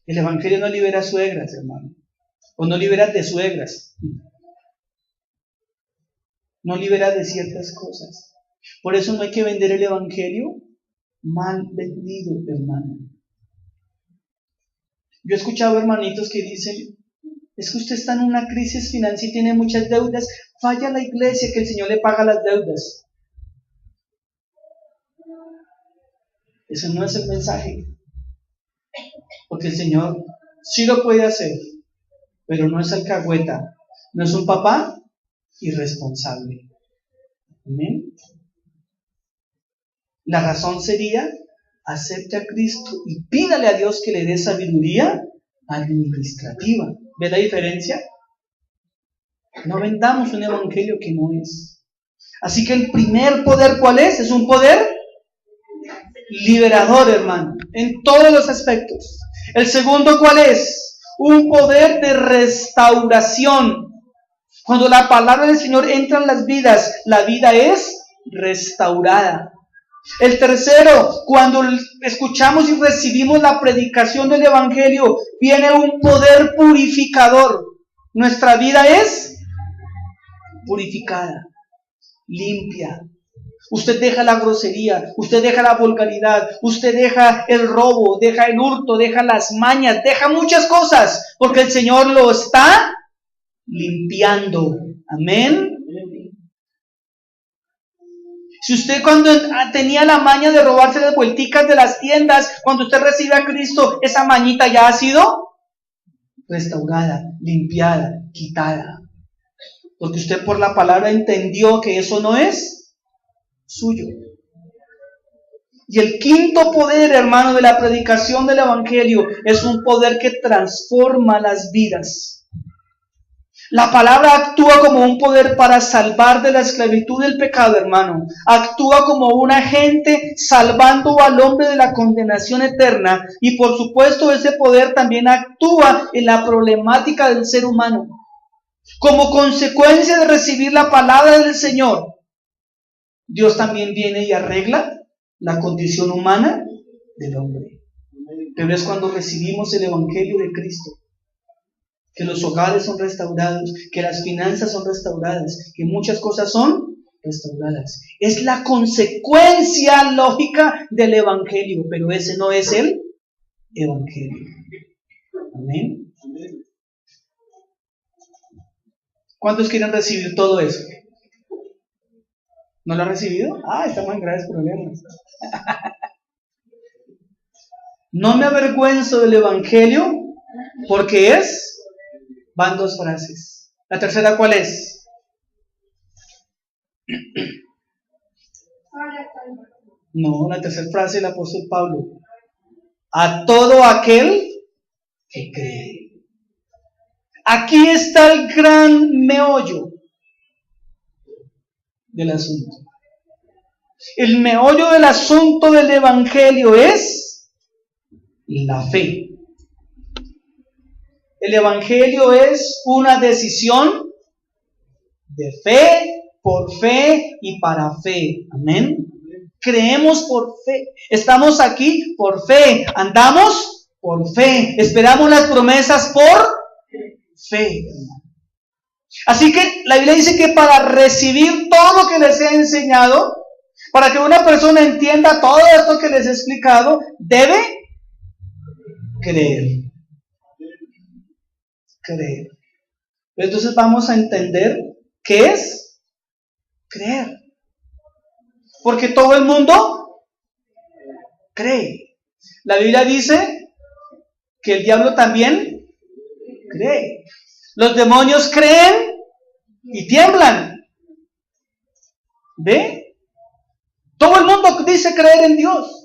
El Evangelio no libera suegras, hermano. O no libera de suegras. No libera de ciertas cosas. Por eso no hay que vender el Evangelio mal vendido, hermano. Yo he escuchado hermanitos que dicen, es que usted está en una crisis financiera y tiene muchas deudas, vaya a la iglesia que el Señor le paga las deudas. Ese no es el mensaje. Porque el Señor sí lo puede hacer, pero no es alcahueta, no es un papá irresponsable. ¿Amén? La razón sería, acepte a Cristo y pídale a Dios que le dé sabiduría administrativa. ¿Ve la diferencia? No vendamos un evangelio que no es. Así que el primer poder, ¿cuál es? Es un poder liberador, hermano, en todos los aspectos. El segundo, ¿cuál es? Un poder de restauración. Cuando la palabra del Señor entra en las vidas, la vida es restaurada. El tercero, cuando escuchamos y recibimos la predicación del Evangelio, viene un poder purificador. Nuestra vida es purificada, limpia. Usted deja la grosería, usted deja la vulgaridad, usted deja el robo, deja el hurto, deja las mañas, deja muchas cosas, porque el Señor lo está limpiando. Amén. Si usted cuando tenía la maña de robarse las vuelticas de las tiendas, cuando usted recibe a Cristo, esa mañita ya ha sido restaurada, limpiada, quitada. Porque usted por la palabra entendió que eso no es suyo. Y el quinto poder, hermano, de la predicación del Evangelio es un poder que transforma las vidas. La palabra actúa como un poder para salvar de la esclavitud del pecado, hermano. Actúa como un agente salvando al hombre de la condenación eterna. Y por supuesto ese poder también actúa en la problemática del ser humano. Como consecuencia de recibir la palabra del Señor, Dios también viene y arregla la condición humana del hombre. Pero es cuando recibimos el Evangelio de Cristo que los hogares son restaurados, que las finanzas son restauradas, que muchas cosas son restauradas. Es la consecuencia lógica del Evangelio, pero ese no es el Evangelio. Amén. ¿Cuántos quieren recibir todo eso? ¿No lo han recibido? Estamos en graves problemas. No me avergüenzo del Evangelio porque van 2 frases. La tercera, ¿cuál es? No, la tercera frase del apóstol Pablo. A todo aquel que cree. Aquí está el gran meollo del asunto. El meollo del asunto del Evangelio es la fe. El Evangelio es una decisión de fe, por fe y para fe. Amén. Creemos por fe. Estamos aquí por fe. Andamos por fe. Esperamos las promesas por fe. Así que la Biblia dice que para recibir todo lo que les he enseñado, para que una persona entienda todo esto que les he explicado, debe creer. Creer. Entonces vamos a entender qué es creer. Porque todo el mundo cree. La Biblia dice que el diablo también cree. Los demonios creen y tiemblan. ¿Ve? Todo el mundo dice creer en Dios.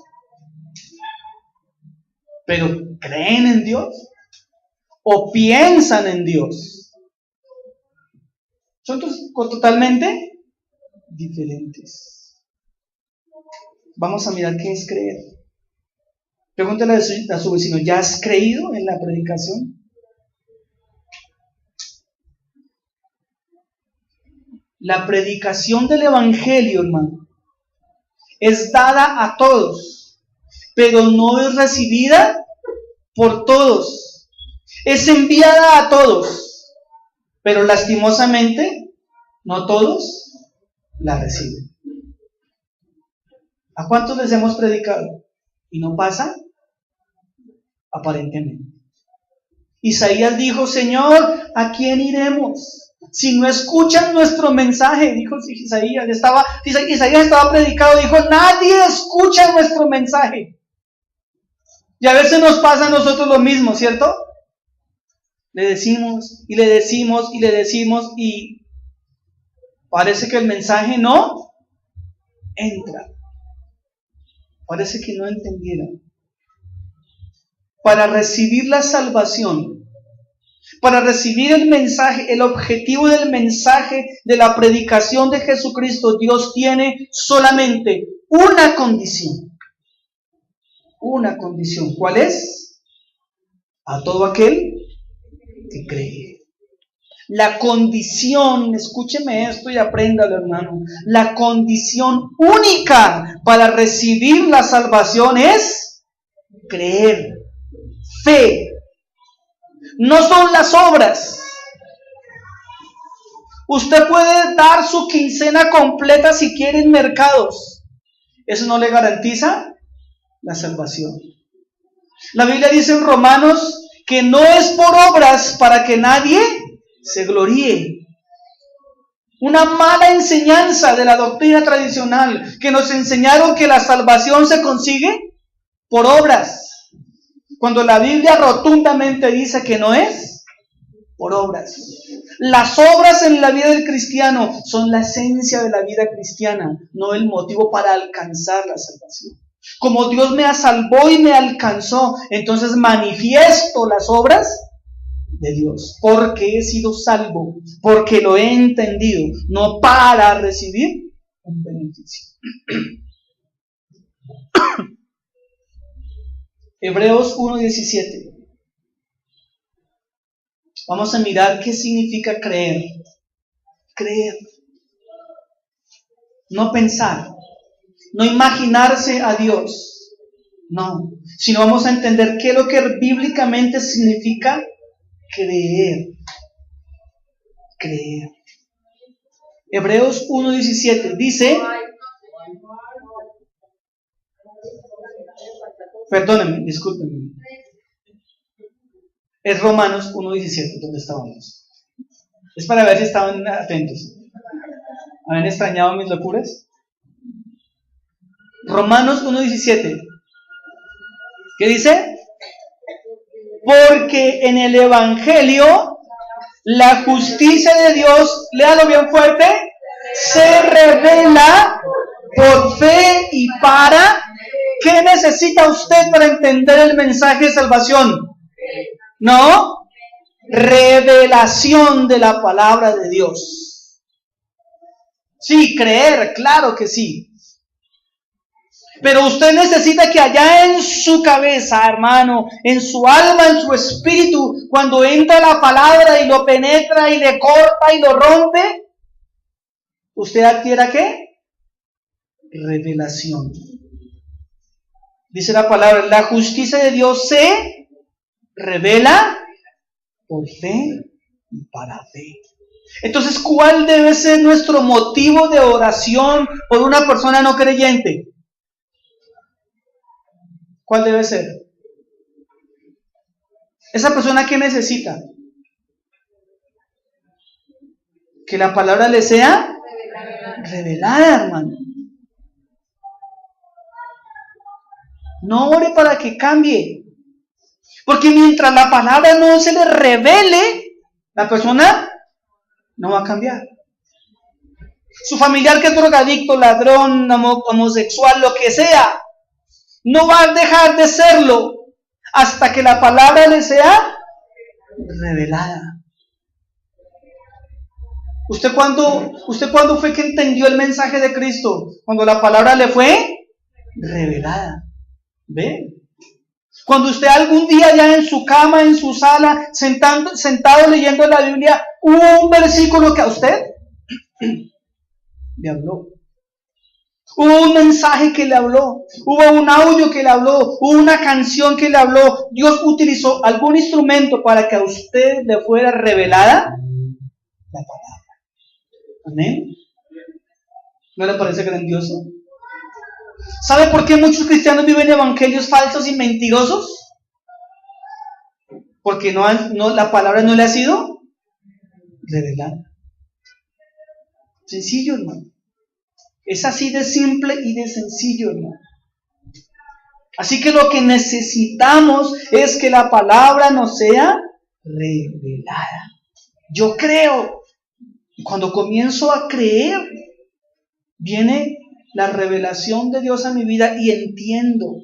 Pero ¿creen en Dios? ¿O piensan en Dios? Son totalmente diferentes. Vamos a mirar qué es creer. Pregúntale a su vecino, ¿ya has creído en la predicación? La predicación del Evangelio, hermano, es dada a todos, pero no es recibida por todos. Es enviada a todos, pero lastimosamente no todos la reciben. ¿A cuántos les hemos predicado? ¿Y no pasa? Aparentemente. Isaías dijo, Señor, ¿a quién iremos? Si no escuchan nuestro mensaje, dijo Isaías. Isaías estaba predicado, dijo, nadie escucha nuestro mensaje. Y a veces nos pasa a nosotros lo mismo, ¿cierto? Le decimos, y le decimos, y le decimos, y parece que el mensaje no entra. Parece que no entendieron. Para recibir la salvación, para recibir el mensaje, el objetivo del mensaje de la predicación de Jesucristo, Dios tiene solamente una condición. Una condición. ¿Cuál es? A todo aquel que cree. La condición, escúcheme esto y apréndalo, hermano. La condición única para recibir la salvación es creer. Fe. No son las obras. Usted puede dar su quincena completa si quiere en mercados. Eso no le garantiza la salvación. La Biblia dice en Romanos que no es por obras para que nadie se gloríe. Una mala enseñanza de la doctrina tradicional que nos enseñaron que la salvación se consigue por obras, cuando la Biblia rotundamente dice que no es por obras. Las obras en la vida del cristiano son la esencia de la vida cristiana, no el motivo para alcanzar la salvación. Como Dios me salvó y me alcanzó, entonces manifiesto las obras de Dios, porque he sido salvo, porque lo he entendido, no para recibir un beneficio. Hebreos 1:17. Vamos a mirar qué significa creer. Creer. No pensar, no imaginarse a Dios, no, sino vamos a entender qué es lo que bíblicamente significa creer. Creer. Hebreos 1:17 dice, perdónenme, discúlpenme, es Romanos 1:17 donde estábamos. Es para ver si estaban atentos. ¿Habían extrañado mis locuras? Romanos 1:17. ¿Qué dice? Porque en el Evangelio la justicia de Dios, léalo bien fuerte, se revela por fe y para. ¿Qué necesita usted para entender el mensaje de salvación? No, revelación de la palabra de Dios. Sí, creer, claro que sí. Pero usted necesita que allá en su cabeza, hermano, en su alma, en su espíritu, cuando entra la palabra y lo penetra y le corta y lo rompe, usted adquiera ¿qué? Revelación. Dice la palabra, la justicia de Dios se revela por fe y para fe. Entonces, ¿cuál debe ser nuestro motivo de oración por una persona no creyente? ¿Cuál debe ser? ¿Esa persona qué necesita? Que la palabra le sea revelada, hermano. No ore para que cambie. Porque mientras la palabra no se le revele, la persona no va a cambiar. Su familiar que es drogadicto, ladrón, homosexual, lo que sea, no va a dejar de serlo hasta que la palabra le sea revelada. ¿Usted cuándo fue que entendió el mensaje de Cristo? Cuando la palabra le fue revelada. ¿Ve? Cuando usted algún día ya en su cama, en su sala, sentado leyendo la Biblia, hubo un versículo que a usted le habló. Hubo un mensaje que le habló, hubo un audio que le habló, hubo una canción que le habló. Dios utilizó algún instrumento para que a usted le fuera revelada la palabra. Amén. ¿No le parece grandioso? ¿Sabe por qué muchos cristianos viven evangelios falsos y mentirosos? Porque la palabra no le ha sido revelada. Sencillo, hermano. Es así de simple y de sencillo, hermano. Así que lo que necesitamos es que la palabra nos sea revelada. Yo creo. Y cuando comienzo a creer, viene la revelación de Dios a mi vida y entiendo.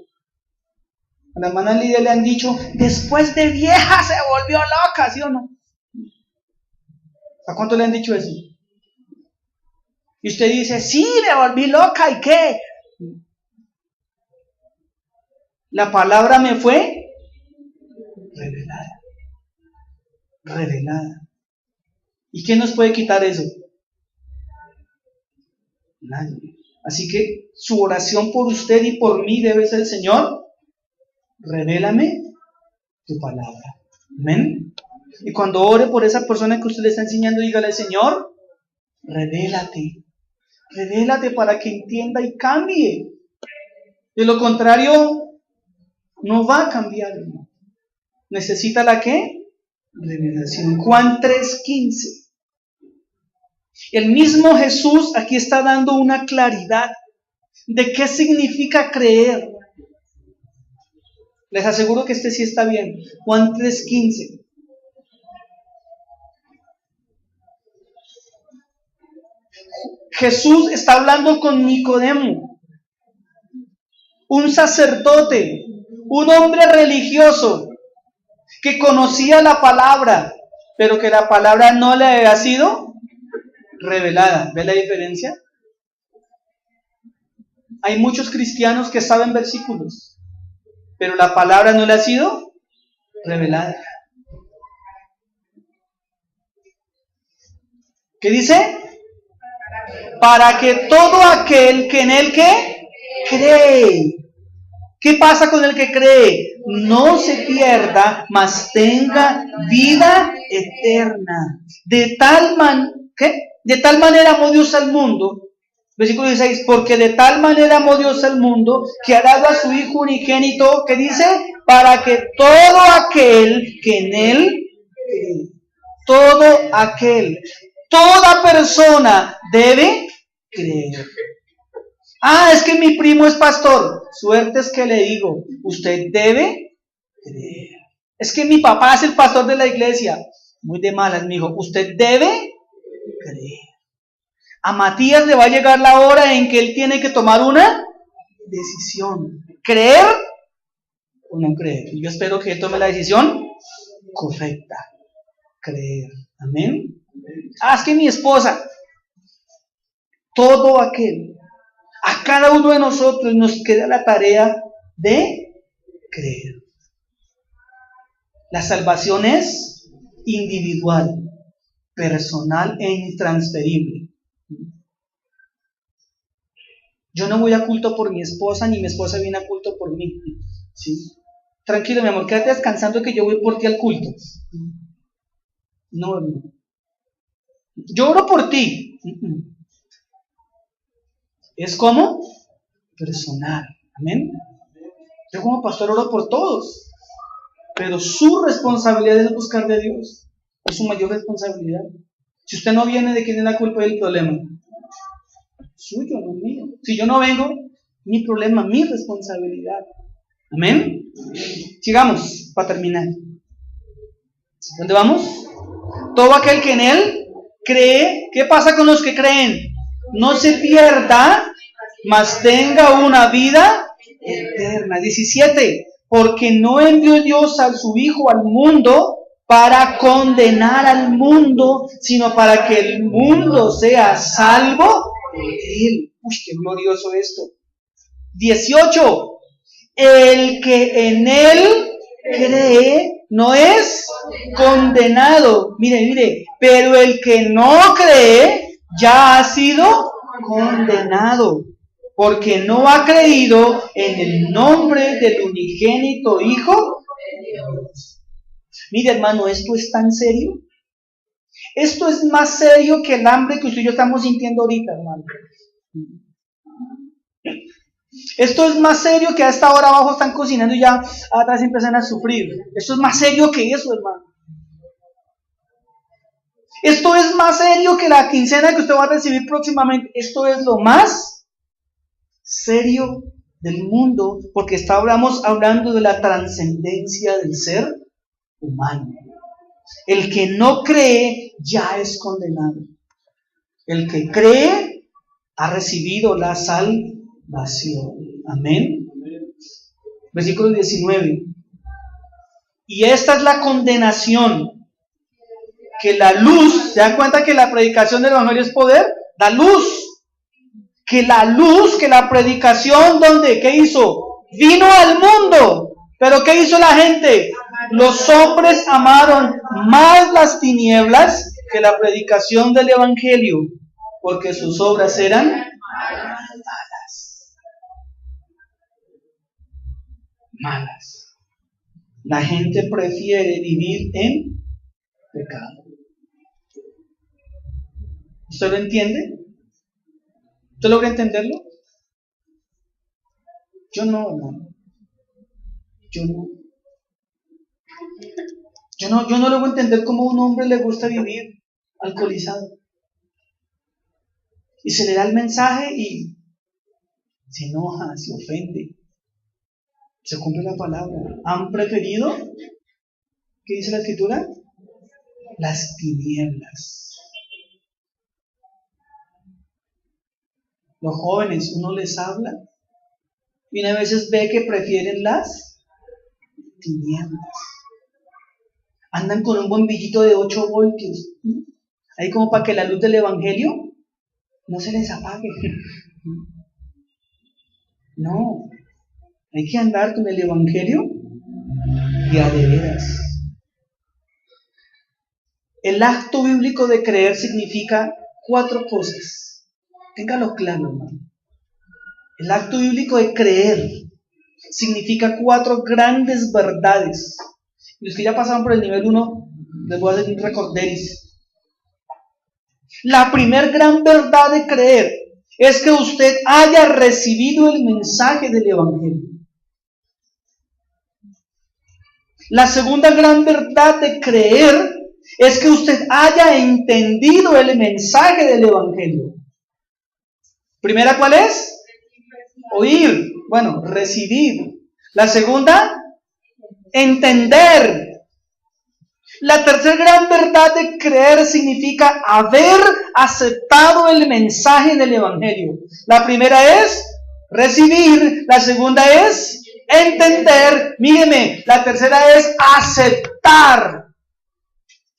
A la hermana Lidia le han dicho, después de vieja se volvió loca, ¿sí o no? ¿A cuánto le han dicho eso? Y usted dice, sí, me volví loca, ¿y qué? La palabra me fue revelada. Revelada. ¿Y quién nos puede quitar eso? Nadie. Así que su oración por usted y por mí debe ser, Señor, revélame tu palabra. Amén. Y cuando ore por esa persona que usted le está enseñando, dígale, Señor, revélate. Revélate para que entienda y cambie. De lo contrario, no va a cambiar, hermano. ¿Necesita la qué? Revelación. Juan 3:15. El mismo Jesús aquí está dando una claridad de qué significa creer. Les aseguro que este sí está bien. Juan 3:15. Jesús está hablando con Nicodemo, un sacerdote, un hombre religioso que conocía la palabra, pero que la palabra no le había sido revelada. ¿Ve la diferencia? Hay muchos cristianos que saben versículos, pero la palabra no le ha sido revelada. ¿Qué dice? Para que todo aquel que en él ¿qué? Cree. ¿Qué pasa con el que cree? No se pierda, mas tenga vida eterna. De tal manera amó Dios al mundo. Versículo 16. Porque de tal manera amó Dios al mundo que ha dado a su Hijo unigénito, que dice, para que todo aquel que en él cree. Toda persona debe creer. Es que mi primo es pastor. Suerte es que le digo, usted debe creer. Es que mi papá es el pastor de la iglesia. Muy de malas, mijo. Usted debe creer. A Matías le va a llegar la hora en que él tiene que tomar una decisión. ¿Creer o no creer? Yo espero que él tome la decisión correcta, creer. Amén. Es que mi esposa, todo aquel, a cada uno de nosotros nos queda la tarea de creer. La salvación es individual, personal e intransferible. Yo no voy a culto por mi esposa, ni mi esposa viene a culto por mí. ¿Sí? Tranquilo, mi amor, quédate descansando que yo voy por ti al culto. No, no. Yo oro por ti. Es como personal. Amén. Yo como pastor oro por todos, pero su responsabilidad es buscar de Dios. Es su mayor responsabilidad. Si usted no viene, ¿de quién es la culpa del problema? Suyo, no mío. Si yo no vengo, mi problema, mi responsabilidad. Amén. Sigamos para terminar. ¿Dónde vamos? Todo aquel que en él cree. ¿Qué pasa con los que creen? No se pierda, mas tenga una vida eterna. 17. Porque no envió Dios a su Hijo al mundo para condenar al mundo, sino para que el mundo sea salvo de él. Uy, qué glorioso esto. 18. El que en él cree no es condenado. Mire, pero el que no cree ya ha sido condenado, porque no ha creído en el nombre del unigénito Hijo de Dios. Mire, hermano, esto es tan serio. Esto es más serio que el hambre que usted y yo estamos sintiendo ahorita, hermano. Esto es más serio que a esta hora abajo están cocinando y ya atrás empiezan a sufrir. Esto es más serio que eso, hermano. Esto es más serio que la quincena que usted va a recibir próximamente. Esto es lo más serio del mundo, porque estamos hablando de la trascendencia del ser humano. El que no cree ya es condenado. El que cree ha recibido la salvación. Amén. Versículo 19. Y esta es la condenación, que la luz, ¿se dan cuenta que la predicación del Evangelio es poder? La luz. Que la predicación, ¿dónde? ¿Qué hizo? Vino al mundo. Pero ¿qué hizo la gente? Los hombres amaron más las tinieblas que la predicación del Evangelio, porque sus obras eran malas. La gente prefiere vivir en pecado. ¿Usted lo entiende? ¿Usted logra entenderlo? Yo no, hermano. Yo no logro entender cómo a un hombre le gusta vivir alcoholizado. Y se le da el mensaje y se enoja, se ofende. Se cumple la palabra. Han preferido, ¿qué dice la Escritura? Las tinieblas. Los jóvenes, uno les habla y a veces ve que prefieren las tinieblas. Andan con un bombillito de 8 voltios, ahí como para que la luz del Evangelio no se les apague. No, hay que andar con el Evangelio de a de veras. El acto bíblico de creer significa 4 cosas. Téngalo claro, hermano. El acto bíblico de creer significa 4 grandes verdades. Y los que ya pasaron por el nivel 1, les voy a hacer un recorderis. La primer gran verdad de creer es que usted haya recibido el mensaje del Evangelio. La segunda gran verdad de creer es que usted haya entendido el mensaje del Evangelio. ¿Primera cuál es? Oír. Bueno, recibir. La segunda, entender. La tercera gran verdad de creer significa haber aceptado el mensaje del Evangelio. La primera es recibir, la segunda es entender, míreme, la tercera es aceptar,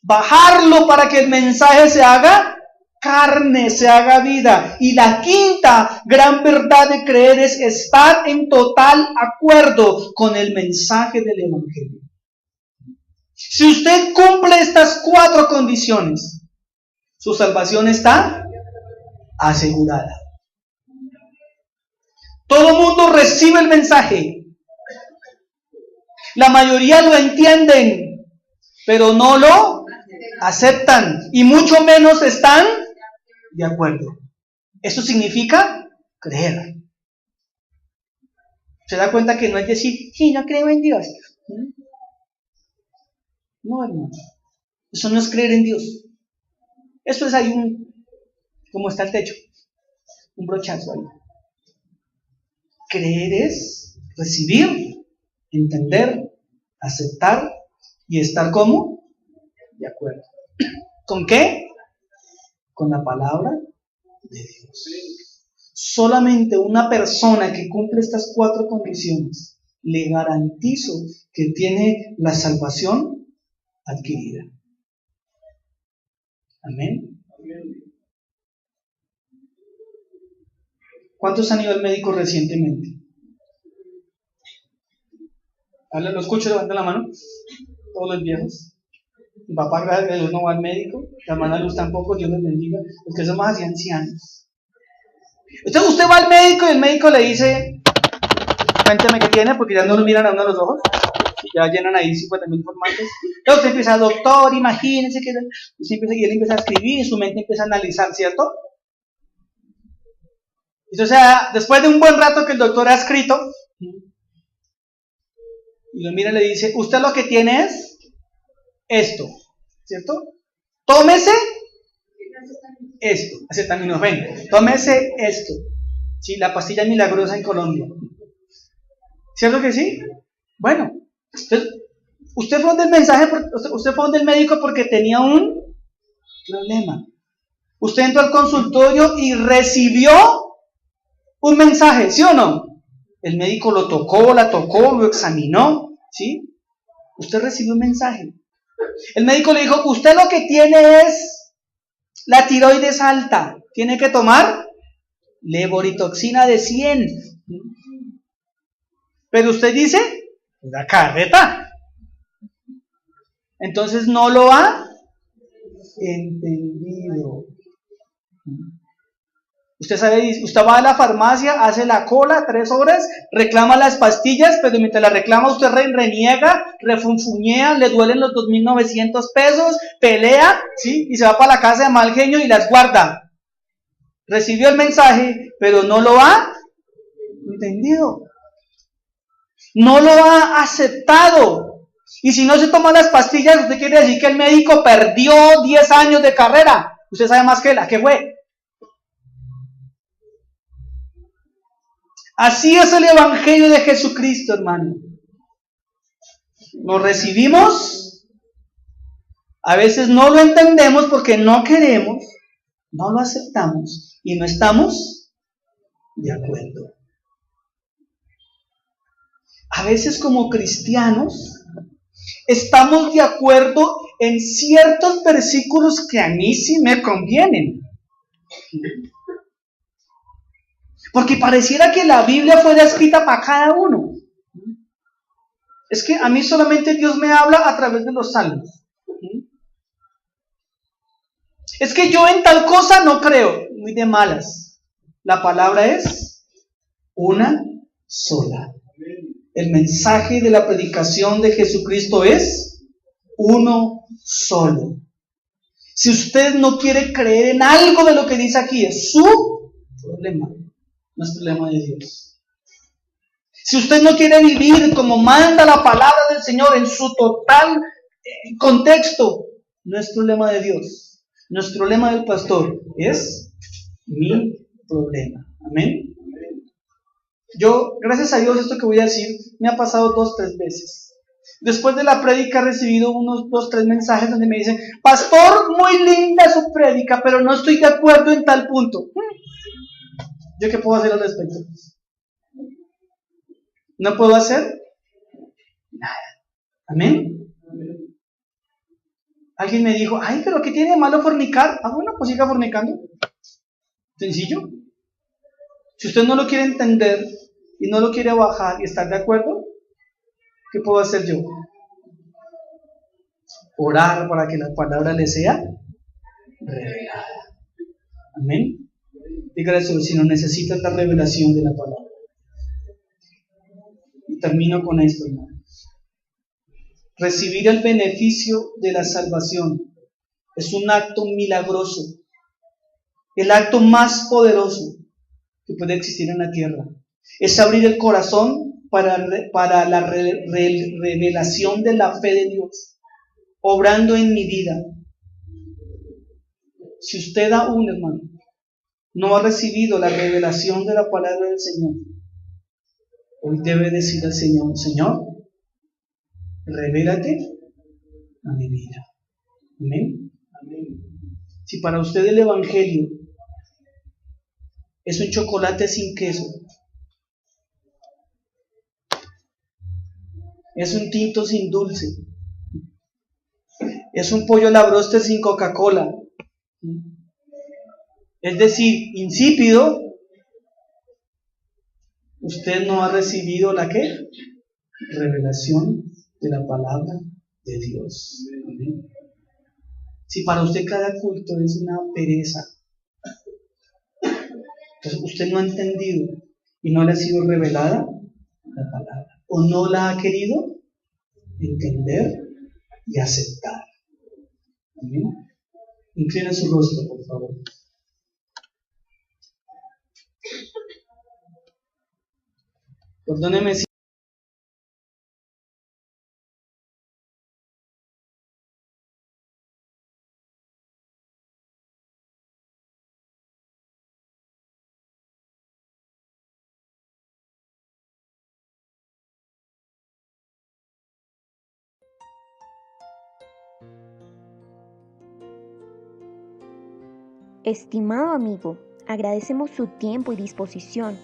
bajarlo para que el mensaje se haga carne, se haga vida. Y la quinta gran verdad de creer es estar en total acuerdo con el mensaje del Evangelio. Si usted cumple estas 4 condiciones, su salvación está asegurada. Todo el mundo recibe el mensaje. La mayoría lo entienden, pero no lo aceptan y mucho menos están de acuerdo. Eso significa creer. ¿Se da cuenta que no es decir, sí, no creo en Dios? No, hermano. Eso no es creer en Dios. Eso es ahí como está el techo, un brochazo ahí. Creer es recibir, entender, aceptar y estar como de acuerdo. ¿Con qué? Con la palabra de Dios. Solamente una persona que cumple estas 4 condiciones, le garantizo que tiene la salvación adquirida. Amén. ¿Cuántos han ido al médico recientemente? Lo escucho, levanten la mano. Todos los viejos. Mi papá, gracias a Dios, no va al médico. La hermana Luz tampoco, Dios les bendiga. Los que somos así ancianos. Entonces usted va al médico y el médico le dice, cuénteme qué tiene, porque ya no lo miran a uno a los ojos. Ya llenan ahí 50,000 formatos. Entonces usted empieza, doctor, imagínense que... Y él empieza a escribir y su mente empieza a analizar, ¿cierto? Entonces, después de un buen rato que el doctor ha escrito, y lo mira y le dice, usted lo que tiene es esto, ¿cierto? Tómese esto, acetaminofén, tómese esto. Sí, la pastilla milagrosa en Colombia. ¿Cierto que sí? Bueno, entonces, usted fue donde el médico porque tenía un problema. Usted entró al consultorio y recibió un mensaje, ¿sí o no? El médico lo tocó, lo examinó, ¿sí? Usted recibió un mensaje. El médico le dijo, usted lo que tiene es la tiroides alta, tiene que tomar levoritoxina de 100. Pero usted dice, la carreta. Entonces no lo ha entendido. Usted sabe, usted va a la farmacia, hace la cola 3 horas, reclama las pastillas, pero mientras la reclama usted reniega, refunfuñea, le duelen los 2.900 pesos, pelea, ¿sí? Y se va para la casa de mal genio y las guarda. Recibió el mensaje, pero no lo ha entendido. No lo ha aceptado. Y si no se toma las pastillas, usted quiere decir que el médico perdió 10 años de carrera. Usted sabe más que él, ¿a qué fue? Así es el Evangelio de Jesucristo, hermano. Lo recibimos, a veces no lo entendemos porque no queremos, no lo aceptamos y no estamos de acuerdo. A veces como cristianos estamos de acuerdo en ciertos versículos que a mí sí me convienen. Porque pareciera que la Biblia fuera escrita para cada uno. Es que a mí solamente Dios me habla a través de los salmos. Es que yo en tal cosa no creo, muy de malas. La palabra es una sola. El mensaje de la predicación de Jesucristo es uno solo. Si usted no quiere creer en algo de lo que dice aquí, es su problema. No es problema de Dios. Si usted no quiere vivir como manda la palabra del Señor en su total contexto, no es problema de Dios. No es problema del pastor, es mi problema. Amén. Yo, gracias a Dios, esto que voy a decir me ha pasado 2 o 3 veces. Después de la prédica he recibido unos 2 o 3 mensajes donde me dicen, pastor, muy linda su prédica, pero no estoy de acuerdo en tal punto. ¿Yo qué puedo hacer al respecto? No puedo hacer nada. Amén. Alguien me dijo, ay, pero ¿qué tiene de malo fornicar? Ah, bueno, pues siga fornicando. Sencillo. Si usted no lo quiere entender y no lo quiere bajar y estar de acuerdo, ¿qué puedo hacer yo? Orar para que la palabra le sea revelada. Amén. Dígale a su vecino, necesitas la revelación de la palabra. Y termino con esto, hermanos. Recibir el beneficio de la salvación es un acto milagroso, el acto más poderoso que puede existir en la tierra. Es abrir el corazón para la revelación de la fe de Dios, obrando en mi vida. Si usted aún, hermano, no ha recibido la revelación de la palabra del Señor, hoy debe decir al Señor, Señor, revélate a mi vida. Amén. Amén. Si para usted el Evangelio es un chocolate sin queso, es un tinto sin dulce, es un pollo a la bróster sin Coca-Cola, es decir, insípido, usted no ha recibido la ¿qué? Revelación de la palabra de Dios. Amén. Si para usted cada culto es una pereza, entonces usted no ha entendido y no le ha sido revelada la palabra, o no la ha querido entender y aceptar. Amén. Inclina su rostro, por favor. Perdóneme si Estimado amigo, agradecemos su tiempo y disposición.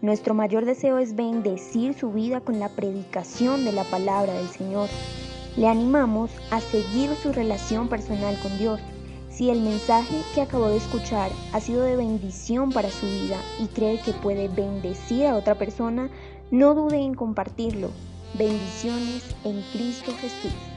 Nuestro mayor deseo es bendecir su vida con la predicación de la palabra del Señor. Le animamos a seguir su relación personal con Dios. Si el mensaje que acabó de escuchar ha sido de bendición para su vida y cree que puede bendecir a otra persona, no dude en compartirlo. Bendiciones en Cristo Jesús.